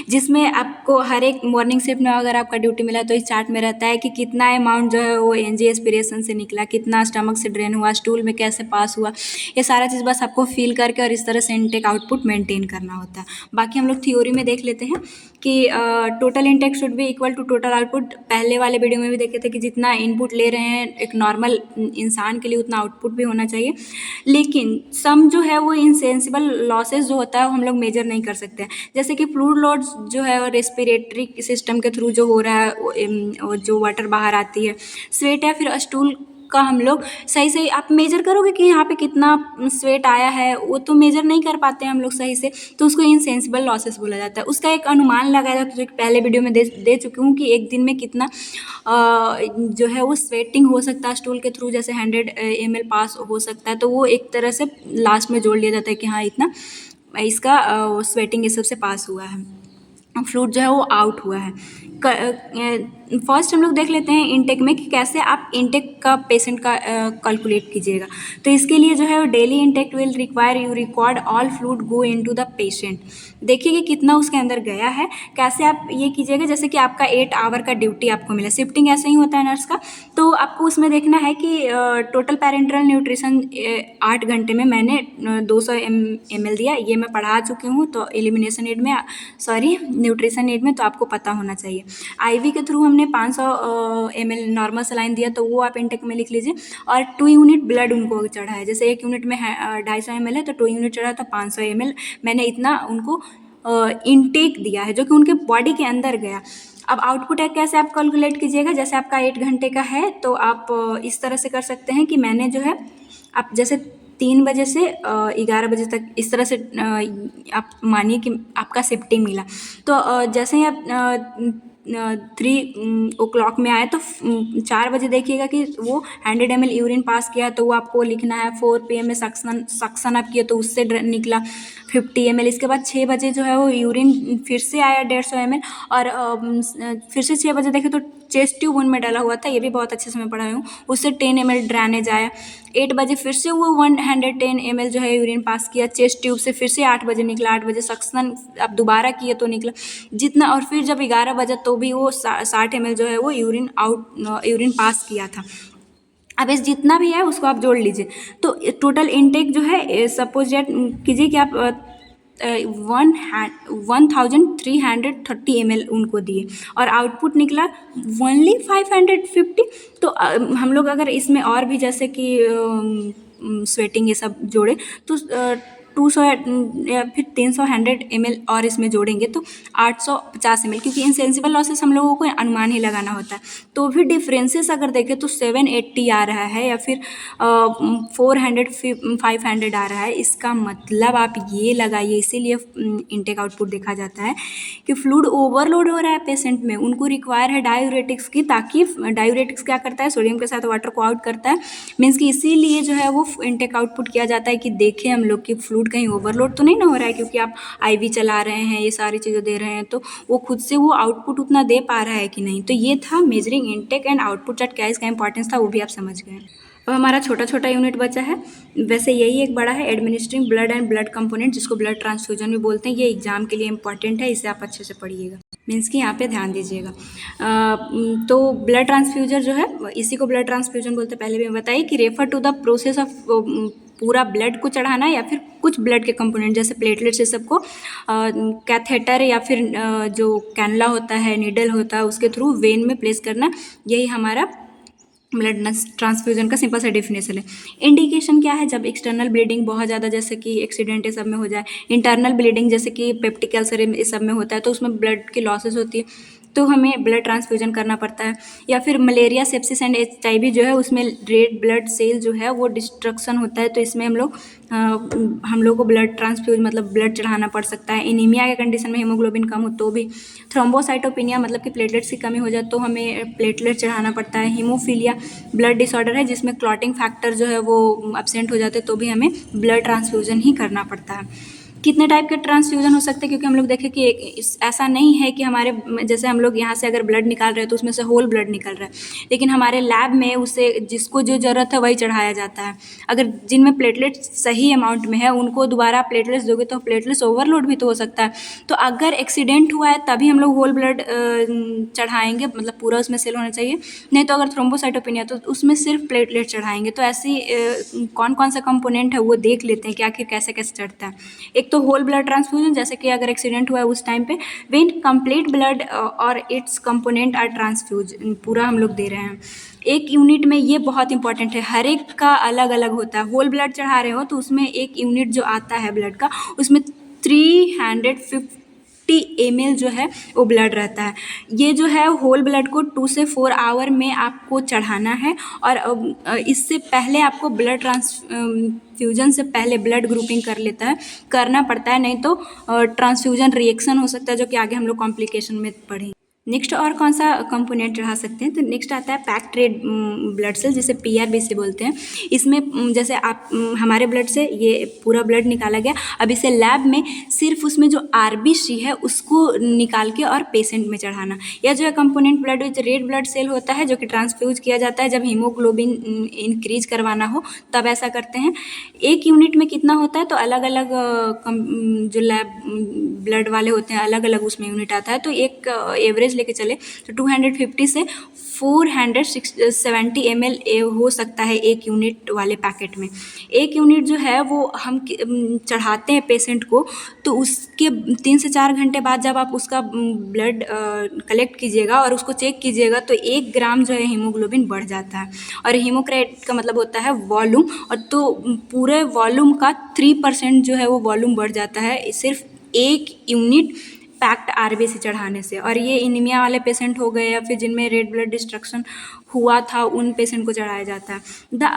जिसमें आपको हर एक मॉर्निंग शिफ्ट में अगर आपका ड्यूटी मिला तो इस चार्ट में रहता है कि कितना अमाउंट जो है वो एनजी एस्पिरेशन से निकला, कितना स्टमक से ड्रेन हुआ, स्टूल में कैसे पास हुआ, ये सारा चीज़ बस आपको फील करके और इस तरह से इनटेक आउटपुट मेंटेन करना होता है। बाकी हम लोग थ्योरी में देख लेते हैं कि total intake should be equal to total output. पहले वाले वीडियो में भी देखे थे कि जितना इनपुट ले रहे हैं एक नॉर्मल इंसान के लिए उतना आउटपुट भी होना चाहिए, लेकिन सम जो है वो इनसेंसिबल लॉसेस जो होता है वो हम लोग मेजर नहीं कर सकते हैं। जैसे कि फ्लूइड लॉस जो है रेस्पिरेटरी सिस्टम के थ्रू जो हो रहा है, वो जो वाटर बाहर आती है, स्वेट या फिर स्टूल का हम लोग सही से आप मेजर करोगे कि यहाँ पे कितना स्वेट आया है, वो तो मेजर नहीं कर पाते हैं हम लोग सही से, तो उसको इनसेंसिबल लॉसेस बोला जाता है। उसका एक अनुमान लगाया जाता है, जो पहले वीडियो में दे चुकी हूँ कि एक दिन में कितना जो है वो स्वेटिंग हो सकता है स्टूल के थ्रू, जैसे 100 ml पास हो सकता है, तो वो एक तरह से लास्ट में जोड़ लिया जाता है कि हाँ इतना इसका स्वेटिंग ये सबसे पास हुआ है, फ्लूइड जो है वो आउट हुआ है। फर्स्ट हम लोग देख लेते हैं इनटेक में कि कैसे आप इनटेक का पेशेंट का कैलकुलेट कीजिएगा। तो इसके लिए जो है daily intake will require you record all fluid go into the patient. देखिए कि कितना उसके अंदर गया है। कैसे आप ये कीजिएगा, जैसे कि आपका 8 आवर का ड्यूटी आपको मिला, शिफ्टिंग ऐसे ही होता है नर्स का, तो आपको उसमें देखना है कि टोटल पैरेंटल न्यूट्रिशन 8 घंटे में मैंने 200 ml दिया, ये मैं पढ़ा चुकी हूँ, तो एलिमिनेशन एड में न्यूट्रिशन एड में तो आपको पता होना चाहिए। आईवी के थ्रू हमने 500 ml नॉर्मल सलाइन दिया, तो वो आप इनटेक में लिख लीजिए। और 2 यूनिट ब्लड उनको चढ़ा है, जैसे 1 यूनिट में 250 ml है तो 2 यूनिट चढ़ा तो 500 ml मैंने इतना उनको इनटेक दिया है जो कि उनके बॉडी के अंदर गया। अब आउटपुट है कैसे आप कैलकुलेट कीजिएगा, जैसे आपका 8 घंटे का है तो आप इस तरह से कर सकते हैं कि मैंने जो है आप जैसे 3 बजे से 11 बजे तक इस तरह से आप मानिए कि आपका शिफ्टिंग मिला, तो जैसे ही आप 3 o'clock में आए तो 4 बजे देखिएगा कि वो 100 ml यूरिन पास किया, तो वो आपको लिखना है। 4 PM में सक्सन आप किए तो उससे निकला 50 ml। इसके बाद 6 बजे जो है वो यूरिन फिर से आया 150 ml, और फिर से 6 बजे देखे तो चेस्ट ट्यूब उनमें डाला हुआ था, ये भी बहुत अच्छे से मैं पढ़ाई हूँ, उससे 10 ml ड्रेनेज आया। 8 बजे फिर से वो 110 ml जो है यूरिन पास किया चेस्ट ट्यूब से, फिर से 8 बजे निकला, 8 बजे सक्शन आप दोबारा किए तो निकला जितना, और फिर जब 11 बजे तो भी वो 60 ml जो है वो यूरिन पास किया था। अब इस जितना भी है उसको आप जोड़ लीजिए, तो टोटल इनटेक जो है सपोज कीजिए कि आप 1330 ml उनको दिए और आउटपुट निकला ओनली 550। तो हम लोग अगर इसमें और भी जैसे कि स्वेटिंग ये सब जोड़े तो 200 या फिर 300 100 ml और इसमें जोड़ेंगे तो 850 ml, क्योंकि इनसेंसिबल लॉसेस हम लोगों को अनुमान ही लगाना होता है। तो भी डिफरेंसेस अगर देखें तो 780 आ रहा है या फिर 400 500 आ रहा है, इसका मतलब आप ये लगाइए। इसीलिए इनटेक आउटपुट देखा जाता है कि फ्लूइड ओवरलोड हो रहा है पेशेंट में, उनको रिक्वायर है डायूरेटिक्स की, ताकि डायूरेटिक्स क्या करता है सोडियम के साथ वाटर को आउट करता है, मीन्स कि इसीलिए जो है वो इनटेक आउटपुट किया जाता है कि देखें हम लोग कि फ्लूइड कहीं ओवरलोड तो नहीं ना हो रहा है, क्योंकि आप आईवी चला रहे हैं, ये सारी चीज़ें दे रहे हैं, तो वो खुद से वो आउटपुट उतना दे पा रहा है कि नहीं। तो ये था measuring intake and output chart, क्या इसका इंपॉर्टेंस था वो भी आप समझ गए। अब हमारा छोटा छोटा यूनिट बचा है, वैसे यही एक बड़ा है, administering blood and blood component, जिसको ब्लड ट्रांसफ्यूजन भी बोलते हैं। ये एग्जाम के लिए इंपॉर्टेंट है, इसे आप अच्छे से पढ़िएगा, मीन्स कि यहाँ पे ध्यान दीजिएगा। तो ब्लड ट्रांसफ्यूजर जो है इसी को ब्लड ट्रांसफ्यूजन बोलते हैं। पहले भी मैं बताइए कि refer to the process of पूरा ब्लड को चढ़ाना है या फिर कुछ ब्लड के कंपोनेंट जैसे प्लेटलेट्स ये सबको कैथेटर या फिर जो कैनुला होता है, नीडल होता है, उसके थ्रू वेन में प्लेस करना, यही हमारा ब्लड ट्रांसफ्यूजन का सिंपल सा डेफिनेशन है। इंडिकेशन क्या है? जब एक्सटर्नल ब्लीडिंग बहुत ज़्यादा जैसे कि एक्सीडेंट ये सब में हो जाए, इंटरनल ब्लीडिंग जैसे कि पेप्टिक अल्सर ये सब में होता है तो उसमें ब्लड की लॉसेस होती है तो हमें ब्लड ट्रांसफ्यूजन करना पड़ता है। या फिर मलेरिया, सेप्सिस एंड HIV जो है उसमें रेड ब्लड सेल जो है वो डिस्ट्रक्शन होता है तो इसमें हम लोग को ब्लड ट्रांसफ्यूज मतलब ब्लड चढ़ाना पड़ सकता है। एनीमिया के कंडीशन में हीमोग्लोबिन कम हो तो भी, थ्रोम्बोसाइटोपिनिया मतलब कि प्लेटलेट्स की कमी हो जाए तो हमें प्लेटलेट चढ़ाना पड़ता है। हीमोफीलिया ब्लड डिसऑर्डर है जिसमें क्लॉटिंग फैक्टर जो है वो एब्सेंट हो जाते तो भी हमें ब्लड ट्रांसफ्यूजन ही करना पड़ता है। कितने टाइप के ट्रांसफ्यूजन हो सकते हैं? क्योंकि हम लोग देखें कि ऐसा नहीं है कि हमारे जैसे हम लोग यहाँ से अगर ब्लड निकाल रहे हैं तो उसमें से होल ब्लड निकल रहा है, लेकिन हमारे लैब में उसे जिसको जो ज़रूरत है वही चढ़ाया जाता है। अगर जिनमें प्लेटलेट्स सही अमाउंट में है उनको दोबारा प्लेटलेट्स दोगे तो प्लेटलेट्स ओवरलोड भी तो हो सकता है। तो अगर एक्सीडेंट हुआ है तभी हम लोग होल ब्लड चढ़ाएंगे, मतलब पूरा उसमें सेल होना चाहिए। नहीं तो अगर थ्रोम्बोसाइटोपिनिया तो उसमें सिर्फ प्लेटलेट चढ़ाएंगे। तो ऐसी कौन कौन सा कंपोनेंट है वो देख लेते हैं कि आखिर कैसे कैसे चढ़ता है। एक तो होल ब्लड ट्रांसफ्यूजन, जैसे कि अगर एक्सीडेंट हुआ है उस टाइम पे व्हेन कंप्लीट ब्लड और इट्स कंपोनेंट आर ट्रांसफ्यूज, पूरा हम लोग दे रहे हैं एक यूनिट में। ये बहुत इंपॉर्टेंट है, हर एक का अलग अलग होता है। होल ब्लड चढ़ा रहे हो तो उसमें एक यूनिट जो आता है ब्लड का उसमें 350 ml जो है वो ब्लड रहता है। ये जो है होल ब्लड को 2 से 4 आवर में आपको चढ़ाना है और इससे पहले आपको ब्लड ट्रांसफ्यूजन से पहले ब्लड ग्रुपिंग करना पड़ता है, नहीं तो ट्रांसफ्यूजन रिएक्शन हो सकता है जो कि आगे हम लोग कॉम्प्लिकेशन में पढ़ेंगे। नेक्स्ट और कौन सा कंपोनेंट चढ़ा सकते हैं? तो नेक्स्ट आता है पैक्ड रेड ब्लड सेल जिसे PRBC बोलते हैं। इसमें जैसे आप हमारे ब्लड से ये पूरा ब्लड निकाला गया, अब इसे लैब में सिर्फ उसमें जो RBC है उसको निकाल के और पेशेंट में चढ़ाना। यह जो है component blood which red blood cell होता है जो कि ट्रांसफ्यूज किया जाता है जब हीमोग्लोबिन इंक्रीज करवाना हो तब ऐसा करते हैं। एक यूनिट में कितना होता है? तो अलग अलग जो लैब ब्लड वाले होते हैं अलग अलग उसमें यूनिट आता है। तो एक एवरेज लेके चले तो 250 से 470 ml हो सकता है एक यूनिट वाले पैकेट में। एक यूनिट जो है वो हम चढ़ाते हैं पेशेंट को तो उसके 3 से 4 घंटे बाद जब आप उसका ब्लड कलेक्ट कीजिएगा और उसको चेक कीजिएगा तो 1 ग्राम जो है हीमोग्लोबिन बढ़ जाता है। और हीमोक्रेट का मतलब होता है वॉल्यूम, और तो पूरे वॉल्यूम का 3% जो है वो वॉल्यूम बढ़ जाता है सिर्फ एक यूनिट पैक्ड RBC चढ़ाने से। और ये एनीमिया वाले पेशेंट हो गए या फिर जिनमें रेड ब्लड डिस्ट्रक्शन हुआ था उन पेशेंट को चढ़ाया जाता है। The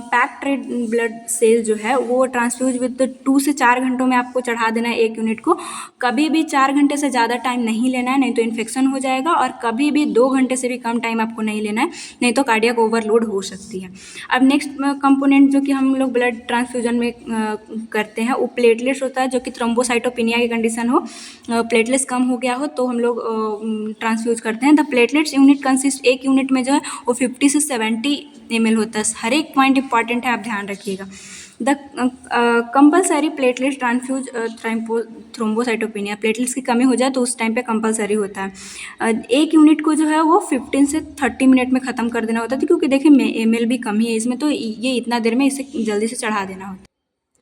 packed red blood cell जो है वो ट्रांसफ्यूज विद 2 से 4 घंटों में आपको चढ़ा देना है एक यूनिट को। कभी भी 4 घंटे से ज़्यादा टाइम नहीं लेना है, नहीं तो इन्फेक्शन हो जाएगा, और कभी भी 2 घंटे से भी कम टाइम आपको नहीं लेना है, नहीं तो कार्डियक ओवरलोड हो सकती है। अब नेक्स्ट कंपोनेंट जो कि हम लोग ब्लड ट्रांसफ्यूजन में करते हैं वो प्लेटलेट्स होता है, जो कि थ्रोम्बोसाइटोपिनिया की कंडीशन हो, प्लेटलेट्स कम हो गया हो तो हम लोग ट्रांसफ्यूज करते हैं। द प्लेटलेट्स यूनिट कंसिस्ट, एक यूनिट में जो है वो 50 से 70 ml होता है। हर एक पॉइंट इंपॉर्टेंट है, आप ध्यान रखिएगा। The compulsory platelets transfuse thrombocytopenia, platelets की कमी हो जाए तो उस टाइम पे कंपलसरी होता है। एक यूनिट को जो है वो 15 से 30 मिनट में ख़त्म कर देना होता है, क्योंकि देखिए ml भी कम ही है इसमें, तो ये इतना देर में इसे जल्दी से चढ़ा देना होता है।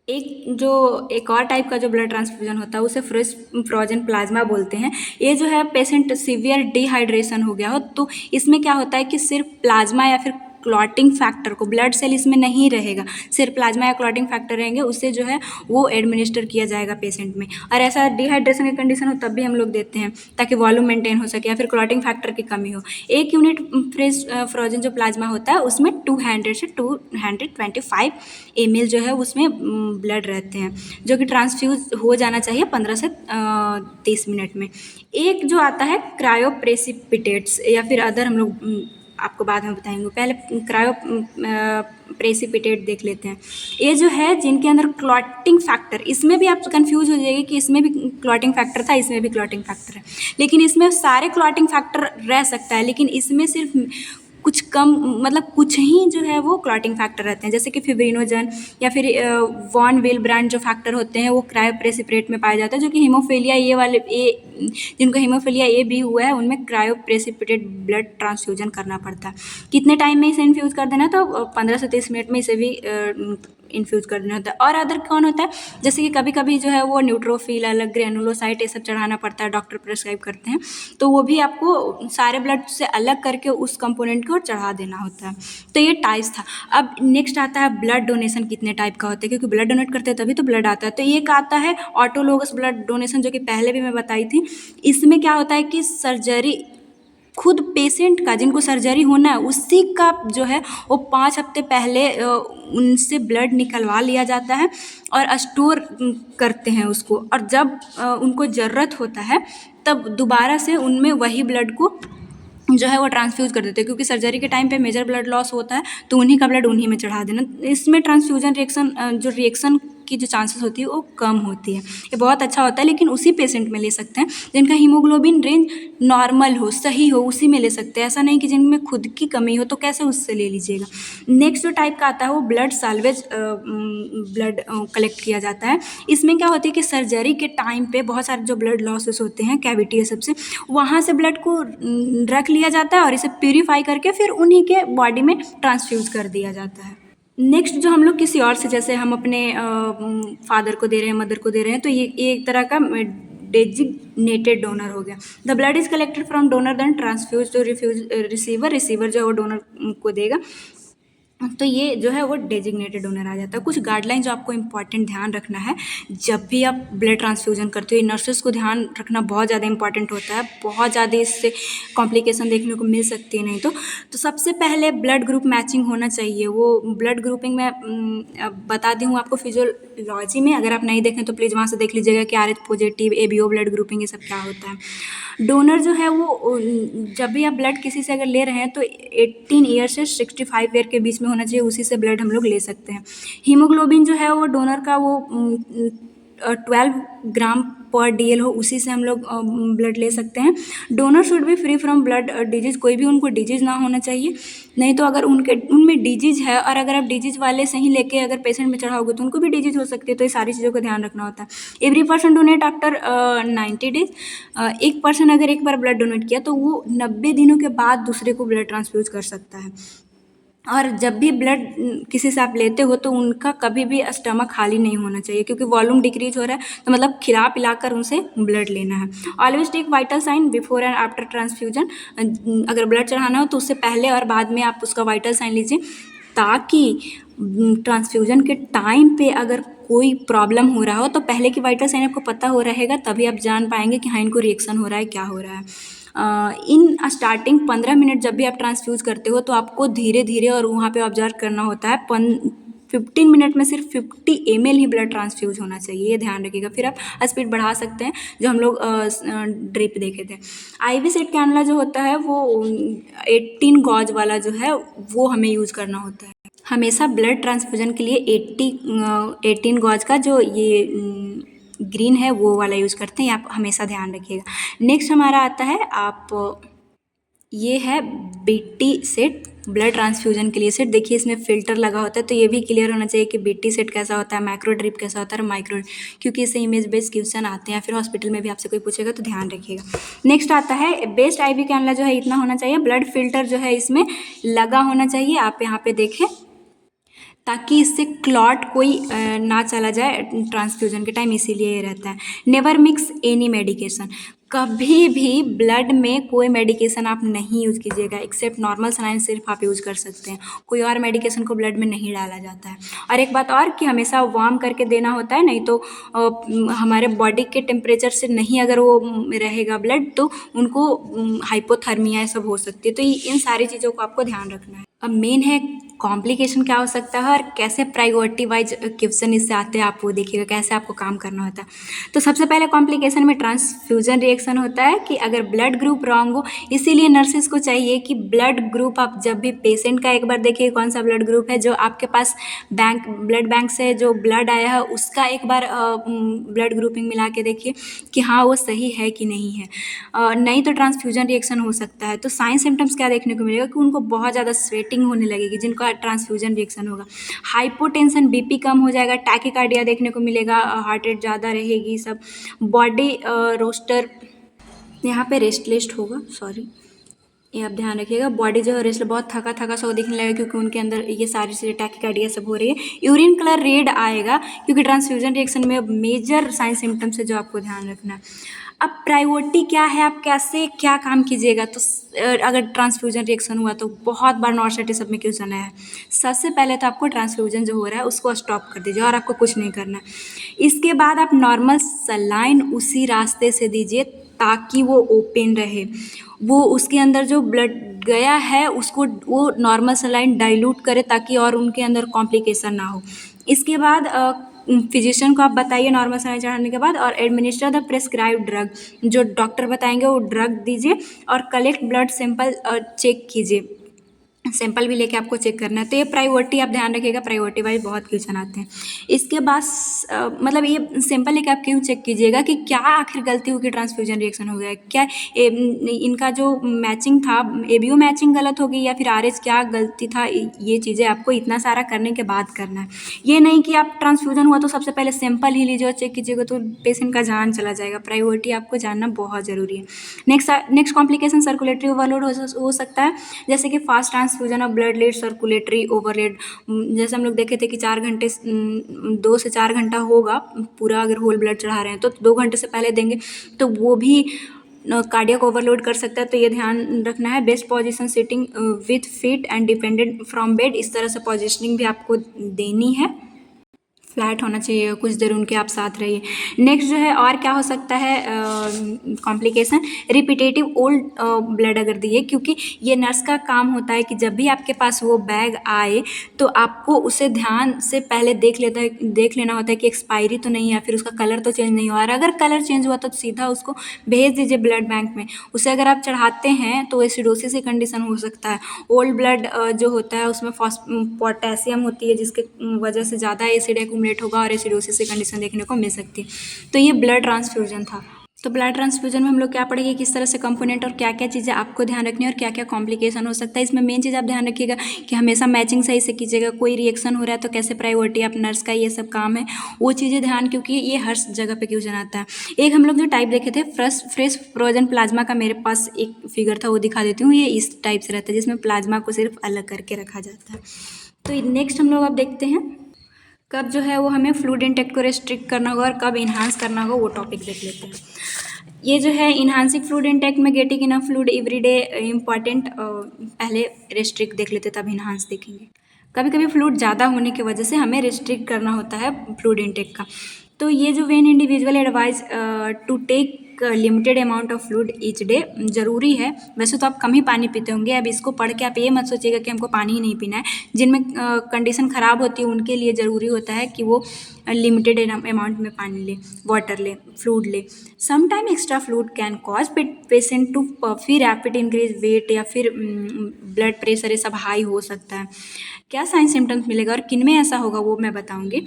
एक और टाइप का जो ब्लड ट्रांसफ्यूजन होता है उसे फ्रोजन प्लाज्मा बोलते हैं। ये जो है पेशेंट सीवियर डिहाइड्रेशन हो गया हो तो इसमें क्या होता है कि सिर्फ प्लाज्मा या फिर क्लॉटिंग फैक्टर को, ब्लड सेल इसमें नहीं रहेगा, सिर्फ प्लाज्मा या क्लॉटिंग फैक्टर रहेंगे, उससे जो है वो एडमिनिस्टर किया जाएगा पेशेंट में। और ऐसा डिहाइड्रेशन की कंडीशन हो तब भी हम लोग देते हैं ताकि वॉल्यूम मेंटेन हो सके या फिर क्लॉटिंग फैक्टर की कमी हो। एक यूनिट फ्रोजन जो प्लाज्मा होता है उसमें 200 से 225 ml जो है उसमें ब्लड रहते हैं, जो कि ट्रांसफ्यूज हो जाना चाहिए 15 से 30 मिनट में। एक जो आता है क्रायोप्रेसिपिटेट्स या फिर अदर, हम लोग आपको बाद में बताएंगे, पहले क्रायो प्रेसिपिटेट देख लेते हैं। ये जो है जिनके अंदर क्लॉटिंग फैक्टर, इसमें भी आप कंफ्यूज हो जाएंगे कि इसमें भी क्लॉटिंग फैक्टर था, इसमें भी क्लॉटिंग फैक्टर है, लेकिन इसमें सारे क्लॉटिंग फैक्टर रह सकता है, लेकिन इसमें सिर्फ कुछ कम, मतलब कुछ ही जो है वो क्लॉटिंग फैक्टर रहते हैं, जैसे कि फिब्रिनोजन या फिर वॉन विल ब्रांड जो फैक्टर होते हैं वो क्रायोप्रेसिपिटेट में पाया जाता है, जो कि हीमोफीलिया ए वाले जिनको हीमोफीलिया ए भी हुआ है उनमें क्रायोप्रेसिपिटेट ब्लड ट्रांसफ्यूजन करना पड़ता है। कितने टाइम में इसे इन्फ्यूज़ कर देना? तो 15 से 30 मिनट में इसे भी इन्फ्यूज़ कर देना होता है। और अदर कौन होता है, जैसे कि कभी कभी जो है वो न्यूट्रोफिल अलग, ग्रेनुलोसाइट, ये सब चढ़ाना पड़ता है, डॉक्टर प्रेस्क्राइब करते हैं, तो वो भी आपको सारे ब्लड से अलग करके उस कंपोनेंट को चढ़ा देना होता है। तो ये टाइप्स था। अब नेक्स्ट आता है ब्लड डोनेशन कितने टाइप का होता है, क्योंकि ब्लड डोनेट करते हैं तभी तो ब्लड आता है। तो एक आता है ऑटोलोगस ब्लड डोनेशन, जो कि पहले भी मैं बताई थी। इसमें क्या होता है कि सर्जरी खुद पेशेंट का, जिनको सर्जरी होना है, उसी का जो है वो 5 हफ्ते पहले उनसे ब्लड निकलवा लिया जाता है और स्टोर करते हैं उसको, और जब उनको ज़रूरत होता है तब दोबारा से उनमें वही ब्लड को जो है वो ट्रांसफ्यूज़ कर देते हैं, क्योंकि सर्जरी के टाइम पे मेजर ब्लड लॉस होता है, तो उन्हीं का ब्लड उन्हीं में चढ़ा देना। इसमें ट्रांसफ्यूजन रिएक्शन जो रिएक्शन की जो चांसेस होती है वो कम होती है। ये बहुत अच्छा होता है, लेकिन उसी पेशेंट में ले सकते हैं जिनका हीमोग्लोबिन रेंज नॉर्मल हो, सही हो, उसी में ले सकते हैं। ऐसा नहीं कि जिनमें खुद की कमी हो तो कैसे उससे ले लीजिएगा। नेक्स्ट जो टाइप का आता है वो ब्लड साल्वेज ब्लड कलेक्ट किया जाता है। इसमें क्या होती है कि सर्जरी के टाइम पे बहुत सारे जो ब्लड लॉसेस होते हैं, कैविटी है सबसे, वहाँ से ब्लड को रख लिया जाता है और इसे प्यूरीफाई करके फिर उन्हीं के बॉडी में ट्रांसफ्यूज़ कर दिया जाता है। नेक्स्ट जो हम लोग किसी और से, जैसे हम अपने फादर को दे रहे हैं, मदर को दे रहे हैं, तो ये एक तरह का डेजिग्नेटेड डोनर हो गया। The blood is collected from donor then transfuse to receiver जो है वो डोनर को देगा। तो ये जो है वो डेजिग्नेटेड डोनर आ जाता है। कुछ गाइडलाइन जो आपको इंपॉर्टेंट ध्यान रखना है जब भी आप ब्लड ट्रांसफ्यूजन करते हो, नर्सेस को ध्यान रखना बहुत ज़्यादा इंपॉर्टेंट होता है। बहुत ज़्यादा इससे कॉम्प्लिकेशन देखने को मिल सकती है नहीं तो सबसे पहले ब्लड ग्रुप मैचिंग होना चाहिए। वो ब्लड ग्रुपिंग में बता दी हूँ आपको फिजियोलॉजी में, अगर आप नहीं देखें तो प्लीज़ वहाँ से देख लीजिएगा कि RH positive, ABO blood grouping, ये सब क्या होता है। डोनर जो है वो जब भी आप ब्लड किसी से अगर ले रहे हैं तो 18 ईयर से 65 ईयर के बीच में होना चाहिए, उसी से ब्लड हम लोग ले सकते हैं। हीमोग्लोबिन जो है वो डोनर का वो 12 ग्राम पर DL हो, उसी से हम लोग ब्लड ले सकते हैं। Donor should be free from blood disease, कोई भी उनको डिजीज़ ना होना चाहिए। नहीं तो अगर उनमें डिजीज़ है और अगर आप डिजीज़ वाले से ही लेके अगर पेशेंट में चढ़ाओगे तो उनको भी डिजीज़ हो सकती है। तो ये सारी चीज़ों का ध्यान रखना होता है। Every person donate after 90 days. एक पर्सन अगर एक बार ब्लड डोनेट किया तो वो 90 दिनों के बाद दूसरे को ब्लड ट्रांसफ्यूज कर सकता है। और जब भी ब्लड किसी से आप लेते हो तो उनका कभी भी स्टमक खाली नहीं होना चाहिए, क्योंकि वॉल्यूम डिक्रीज हो रहा है, तो मतलब खिला पिला कर उनसे ब्लड लेना है। Always take vital sign before and after transfusion. अगर ब्लड चढ़ाना हो तो उससे पहले और बाद में आप उसका वाइटल साइन लीजिए, ताकि ट्रांसफ्यूजन के टाइम पे अगर कोई प्रॉब्लम हो रहा हो तो पहले की वाइटल साइन आपको पता हो रहेगा, तभी आप जान पाएंगे कि हाँ इनको रिएक्शन हो रहा है, क्या हो रहा है। इन स्टार्टिंग 15 मिनट जब भी आप ट्रांसफ्यूज करते हो तो आपको धीरे धीरे और वहाँ पे ऑब्जर्व करना होता है। 15 मिनट में सिर्फ 50 ml ही ब्लड ट्रांसफ्यूज होना चाहिए, ये ध्यान रखिएगा। फिर आप स्पीड बढ़ा सकते हैं, जो हम लोग ड्रिप देखे थे। IV सेट कैनुला जो होता है वो 18 गॉज वाला जो है वो हमें यूज़ करना होता है। हमेशा ब्लड ट्रांसफ्यूजन के लिए 18 गॉज का जो ये ग्रीन है वो वाला यूज़ करते हैं, आप हमेशा ध्यान रखिएगा। नेक्स्ट हमारा आता है ये है BT सेट, ब्लड ट्रांसफ्यूजन के लिए सेट। देखिए इसमें फ़िल्टर लगा होता है, तो ये भी क्लियर होना चाहिए कि BT सेट कैसा होता है, माइक्रो ड्रिप कैसा होता है और माइक्रो, क्योंकि इससे इमेज बेस्ड क्वेश्चन आते हैं, फिर हॉस्पिटल में भी आपसे कोई पूछेगा तो ध्यान रखिएगा। नेक्स्ट आता है बेस्ट IV कैनुला जो है इतना होना चाहिए। ब्लड फिल्टर जो है इसमें लगा होना चाहिए, आप यहाँ पे देखें, ताकि इससे क्लॉट कोई ना चला जाए ट्रांसफ्यूजन के टाइम, इसीलिए ये रहता है। नेवर मिक्स एनी मेडिकेशन, कभी भी ब्लड में कोई मेडिकेशन आप नहीं यूज़ कीजिएगा, एक्सेप्ट नॉर्मल सलाइन सिर्फ आप यूज़ कर सकते हैं, कोई और मेडिकेशन को ब्लड में नहीं डाला जाता है। और एक बात और कि हमेशा वार्म करके देना होता है, नहीं तो हमारे बॉडी के टेम्परेचर से नहीं अगर वो रहेगा ब्लड तो उनको हाइपोथर्मिया सब हो सकती है। तो इन सारी चीज़ों को आपको ध्यान रखना है। अब मेन है कॉम्प्लिकेशन क्या हो सकता है और कैसे प्रायोरिटी वाइज क्वेश्चन इससे आते हैं, आप वो देखिएगा कैसे आपको काम करना होता है। तो सबसे पहले कॉम्प्लिकेशन में ट्रांसफ्यूजन रिएक्शन होता है कि अगर ब्लड ग्रुप रॉन्ग हो, इसीलिए नर्सेज को चाहिए कि ब्लड ग्रुप आप जब भी पेशेंट का एक बार देखिए कौन सा ब्लड ग्रुप है, जो आपके पास ब्लड बैंक से जो ब्लड आया है उसका एक बार ब्लड ग्रुपिंग मिला के देखिए कि हाँ वो सही है कि नहीं है, नहीं तो ट्रांसफ्यूजन रिएक्शन हो सकता है। तो साइन सिम्टम्स क्या देखने को मिलेगा कि उनको बहुत ज़्यादा स्वेटिंग होने लगेगी, जिनका ट्रांसफ्यूजन रिएक्शन होगा। हाइपोटेंशन, BP कम हो जाएगा, टैकीकार्डिया देखने को मिलेगा, हार्ट रेट ज़्यादा रहेगी सब। बॉडी रोस्टर यहाँ पे रेस्टलेस होगा, सॉरी, ये आप ध्यान रखिएगा। बॉडी जो है रेस्ट बहुत थका थका सा दिखने लगेगा क्योंकि उनके अंदर ये सारी चीज़ें टैकीकार्डिया सब हो रही है। यूरिन कलर रेड आएगा क्योंकि ट्रांसफ्यूजन रिएक्शन में मेजर साइन सिम्टम्स है जो आपको ध्यान रखना है। अब प्रायोरिटी क्या है, आप कैसे क्या काम कीजिएगा। तो अगर ट्रांसफ्यूजन रिएक्शन हुआ तो बहुत बार नॉर्सिटी सब में क्वेश्चन आया है। सबसे पहले तो आपको ट्रांसफ्यूजन जो हो रहा है उसको स्टॉप कर दीजिए और आपको कुछ नहीं करना है। इसके बाद आप नॉर्मल सलाइन उसी रास्ते से दीजिए ताकि वो ओपन रहे, वो उसके अंदर जो ब्लड गया है उसको वो नॉर्मल सलाइन डाइल्यूट करे ताकि और उनके अंदर कॉम्प्लिकेशन ना हो। इसके बाद फिजिशियन को आप बताइए नॉर्मल सलाइन चढ़ाने के बाद और एडमिनिस्टर द प्रेस्क्राइब ड्रग, जो डॉक्टर बताएंगे वो ड्रग दीजिए और कलेक्ट ब्लड सैंपल चेक कीजिए। सैंपल भी लेके आपको चेक करना है। तो ये प्रायोरिटी आप ध्यान रखिएगा, प्रायोरिटी वाइज बहुत क्वेश्चन आते हैं। इसके बाद मतलब ये सैंपल लेके आप क्यों चेक कीजिएगा कि क्या आखिर गलती हुई कि ट्रांसफ्यूजन रिएक्शन हो गया है, क्या इनका जो मैचिंग था एबीओ मैचिंग गलत हो गई या फिर आरएच क्या गलती था। ये चीज़ें आपको इतना सारा करने के बाद करना है। ये नहीं कि आप ट्रांसफ्यूजन हुआ तो सबसे पहले सैंपल ही लीजिए और चेक कीजिएगा तो पेशेंट का जान चला जाएगा। प्रायोरिटी आपको जानना बहुत ज़रूरी है। नेक्स्ट कॉम्प्लिकेशन सर्कुलेटरी ओवरलोड हो सकता है, जैसे कि fast transfusion of blood lead circulatory overload. जैसे हम लोग देखे थे कि 4 घंटे 2 से 4 घंटा होगा पूरा, अगर होल ब्लड चढ़ा रहे हैं तो 2 घंटे से पहले देंगे तो वो भी कार्डियक ओवरलोड कर सकता है। तो ये ध्यान रखना है। Best position sitting with feet and dependent from bed, इस तरह से पोजीशनिंग भी आपको देनी है। फ्लैट होना चाहिए, कुछ देर उनके आप साथ रहिए। नेक्स्ट जो है और क्या हो सकता है कॉम्प्लिकेशन, रिपीटेटिव ओल्ड ब्लड अगर दिए, क्योंकि ये नर्स का काम होता है कि जब भी आपके पास वो बैग आए तो आपको उसे ध्यान से पहले देख लेना होता है कि एक्सपायरी तो नहीं है, फिर उसका कलर तो चेंज नहीं हुआ, और अगर कलर चेंज हुआ तो सीधा उसको भेज दीजिए ब्लड बैंक में। उसे अगर आप चढ़ाते हैं तो एसिडोसिस की कंडीशन हो सकता है। ओल्ड ब्लड जो होता है उसमें पोटेशियम होती है जिसके वजह से ज़्यादा एसिड एक्यूमुलेट होगा और एसिडोसिस की कंडीशन देखने को मिल सकती है। तो ये ब्लड ट्रांसफ्यूजन था। तो ब्लड ट्रांसफ्यूजन में हम लोग क्या पढ़ेंगे, किस तरह से कंपोनेंट और क्या क्या चीज़ें आपको ध्यान रखनी है और क्या क्या कॉम्प्लिकेशन हो सकता है। इसमें मेन चीज़ आप ध्यान रखिएगा कि हमेशा मैचिंग सही से कीजिएगा। कोई रिएक्शन हो रहा है तो कैसे प्रायोरिटी, आप नर्स का ये सब काम है वो चीज़ें ध्यान, क्योंकि ये हर जगह पे क्वेश्चन आता है। एक हम लोग जो टाइप देखे थे फ्रेश फ्रोजन प्लाज्मा का, मेरे पास एक फिगर था वो दिखा देती हूँ। ये इस टाइप से रहता है जिसमें प्लाज्मा को सिर्फ अलग करके रखा जाता है। तो नेक्स्ट हम लोग अब देखते हैं कब जो है वो हमें फ्लूइड इंटेक को रेस्ट्रिक्ट करना होगा और कब इन्हांस करना होगा, वो टॉपिक देख लेते हैं। ये जो है इन्हांसिंग फ्लूइड इंटेक में getting enough fluid everyday important, पहले रेस्ट्रिक्ट देख लेते तब इन्हांस देखेंगे। कभी कभी फ्लूइड ज़्यादा होने की वजह से हमें रेस्ट्रिक्ट करना होता है फ्लूइड इंटेक का। तो ये जो when individual advise to take limited amount of fluid each day, ज़रूरी है। वैसे तो आप कम ही पानी पीते होंगे, अब इसको पढ़ के आप ये मत सोचिएगा कि हमको पानी ही नहीं पीना है। जिनमें कंडीशन ख़राब होती है उनके लिए ज़रूरी होता है कि वो लिमिटेड अमाउंट में पानी ले, वाटर ले, फ्लूइड ले। Sometime extra fluid can cause patient to puffy, rapid increase weight या फिर ब्लड प्रेशर, ये सब हाई हो सकता है। क्या साइन सिम्टम्स मिलेगा और किन में ऐसा होगा वो मैं बताऊंगी।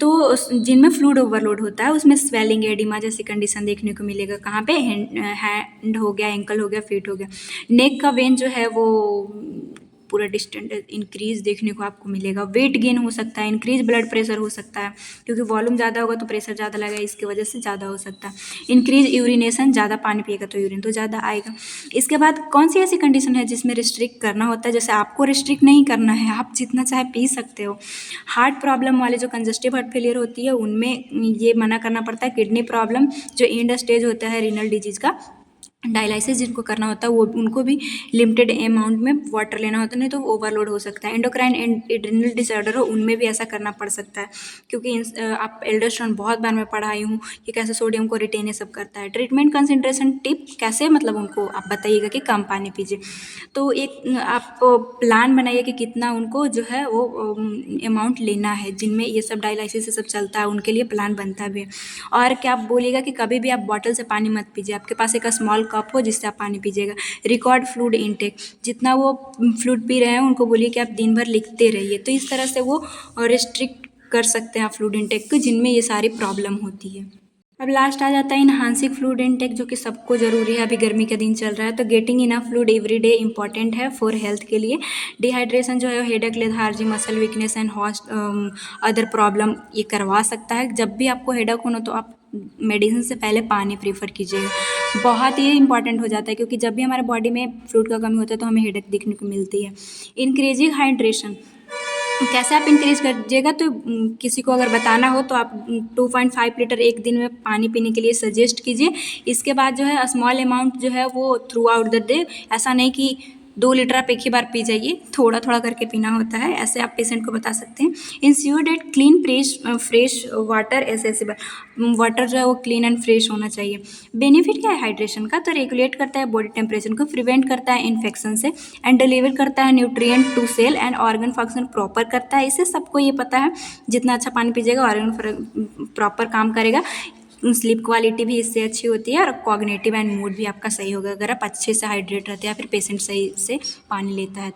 तो जिनमें फ्लूइड ओवरलोड होता है उसमें स्वेलिंग, एडिमा जैसी कंडीशन देखने को मिलेगा। कहाँ पे, हैंड हो गया, एंकल हो गया, फीट हो गया। नेक का वेन जो है वो पूरा डिस्टेंट इंक्रीज देखने को आपको मिलेगा। वेट गेन हो सकता है, इंक्रीज ब्लड प्रेशर हो सकता है, क्योंकि वॉल्यूम ज़्यादा होगा तो प्रेशर ज़्यादा लगेगा, इसकी वजह से ज़्यादा हो सकता है। इंक्रीज यूरिनेशन, ज़्यादा पानी पिएगा तो यूरिन तो ज़्यादा आएगा। इसके बाद कौन सी ऐसी कंडीशन है जिसमें रिस्ट्रिक्ट करना होता है, जैसे आपको रिस्ट्रिक्ट नहीं करना है, आप जितना चाहे पी सकते हो। हार्ट प्रॉब्लम वाले जो कंजस्टिव हार्ट फेलियर होती है उनमें ये मना करना पड़ता है। किडनी प्रॉब्लम जो एंड स्टेज होता है रीनल डिजीज़ का, डायलिसिस जिनको करना होता है वो उनको भी लिमिटेड अमाउंट में वाटर लेना होता है, नहीं तो ओवरलोड हो सकता है। एंडोक्राइन एड्रिनल डिसऑर्डर हो उनमें भी ऐसा करना पड़ सकता है, क्योंकि आप एल्डोस्टेरोन बहुत बार मैं पढ़ाई हूँ कि कैसे सोडियम को रिटेन ये सब करता है। ट्रीटमेंट कंसंट्रेशन टिप कैसे, मतलब उनको आप बताइएगा कि कम पानी पीजिए। तो एक आप प्लान बनाइए कि कितना उनको जो है वो अमाउंट लेना है, जिनमें ये सब डायलिसिस ये सब चलता है उनके लिए प्लान बनता भी है। और क्या आप बोलिएगा कि कभी भी आप बॉटल से पानी मत पीजिए, आपके पास एक स्मॉल कप हो जिससे आप पानी पीजिएगा। रिकॉर्ड फ्लूइड इनटेक, जितना वो फ्लूइड पी रहे हैं उनको बोलिए कि आप दिन भर लिखते रहिए। तो इस तरह से वो रिस्ट्रिक्ट कर सकते हैं आप फ्लूइड इनटेक को, जिनमें ये सारी प्रॉब्लम होती है। अब लास्ट आ जाता है इनहांसिंग फ्लूइड इनटेक, जो कि सबको ज़रूरी है। अभी गर्मी का दिन चल रहा है तो getting enough fluid every day important है फॉर हेल्थ के लिए। डिहाइड्रेशन जो है headache, lethargy, muscle weakness and host other problem ये करवा सकता है। जब भी आपको हेडेक हो ना तो आप मेडिसिन से पहले पानी प्रीफर कीजिएगा। बहुत ही इंपॉर्टेंट हो जाता है क्योंकि जब भी हमारे बॉडी में फ्लूइड का कमी होता है तो हमें हेडेक देखने को मिलती है। इंक्रीजिंग हाइड्रेशन कैसे आप इंक्रीज करिएगा, तो किसी को अगर बताना हो तो आप 2.5 लीटर एक दिन में पानी पीने के लिए सजेस्ट कीजिए। इसके बाद जो है स्मॉल अमाउंट जो है वो थ्रू आउट द डे, ऐसा नहीं कि 2 लीटर आप एक ही बार पी जाइए, थोड़ा थोड़ा करके पीना होता है, ऐसे आप पेशेंट को बता सकते हैं। Ensure date clean fresh water accessible, water जो है वो क्लीन एंड फ्रेश होना चाहिए। बेनिफिट क्या है हाइड्रेशन का, तो रेगुलेट करता है बॉडी टेम्परेचर को, प्रिवेंट करता है इन्फेक्शन से एंड डिलीवर करता है nutrient to cell and organ function proper करता है। इसे सबको ये पता है, जितना अच्छा पानी पीजिएगा ऑर्गन प्रॉपर काम करेगा। स्लीप क्वालिटी भी इससे अच्छी होती है और कॉग्निटिव एंड मूड भी आपका सही होगा अगर आप अच्छे से हाइड्रेट रहते हैं या फिर पेशेंट सही से पानी लेता है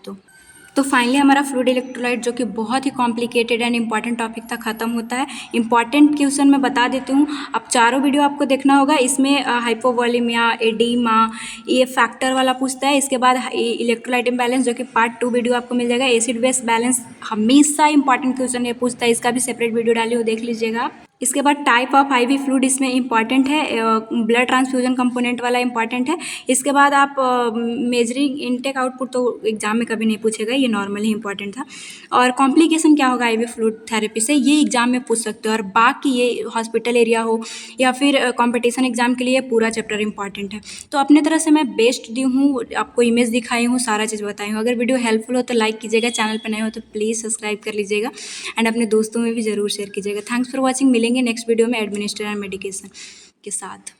तो फाइनली हमारा फ्लूइड इलेक्ट्रोलाइट जो कि बहुत ही कॉम्प्लिकेटेड एंड इंपॉर्टेंट टॉपिक था ख़त्म होता है। इंपॉर्टेंट क्वेश्चन मैं बता देती हूँ, अब चारों वीडियो आपको देखना होगा। इसमें हाइपोवॉलीमिया, एडीमा, ये फैक्टर वाला पूछता है। इसके बाद इलेक्ट्रोलाइट इम्बैलेंस जो कि पार्ट 2 वीडियो आपको मिल जाएगा। एसिड बेस बैलेंस हमेशा इंपॉर्टेंट क्वेश्चन ये पूछता है, इसका भी सेपरेट वीडियो डाली हो, देख लीजिएगा आप। इसके बाद टाइप ऑफ आईवी फ्लूइड इसमें इंपॉर्टेंट है, ब्लड ट्रांसफ्यूजन कंपोनेंट वाला इंपॉर्टेंट है। इसके बाद आप मेजरिंग इनटेक आउटपुट तो एग्जाम में कभी नहीं पूछेगा, ये नॉर्मली इंपॉर्टेंट था। और कॉम्प्लिकेशन क्या होगा आईवी फ्लूइड थेरेपी से, ये एग्जाम में पूछ सकते हो। और बाकी ये हॉस्पिटल एरिया हो या फिर कॉम्पिटिशन एग्जाम के लिए पूरा चैप्टर इंपॉर्टेंट है। तो अपने तरह से मैं बेस्ट दी हूँ, आपको इमेज दिखाई हूँ, सारा चीज़ बताई हूँ। अगर वीडियो हेल्पफुल हो तो लाइक कीजिएगा, चैनल पर नए हो तो प्लीज़ सब्सक्राइब कर लीजिएगा एंड अपने दोस्तों में भी ज़रूर शेयर कीजिएगा। Thanks for watching. मिलेंगे नेक्स्ट वीडियो में एडमिनिस्ट्रेशन एंड मेडिकेशन के साथ।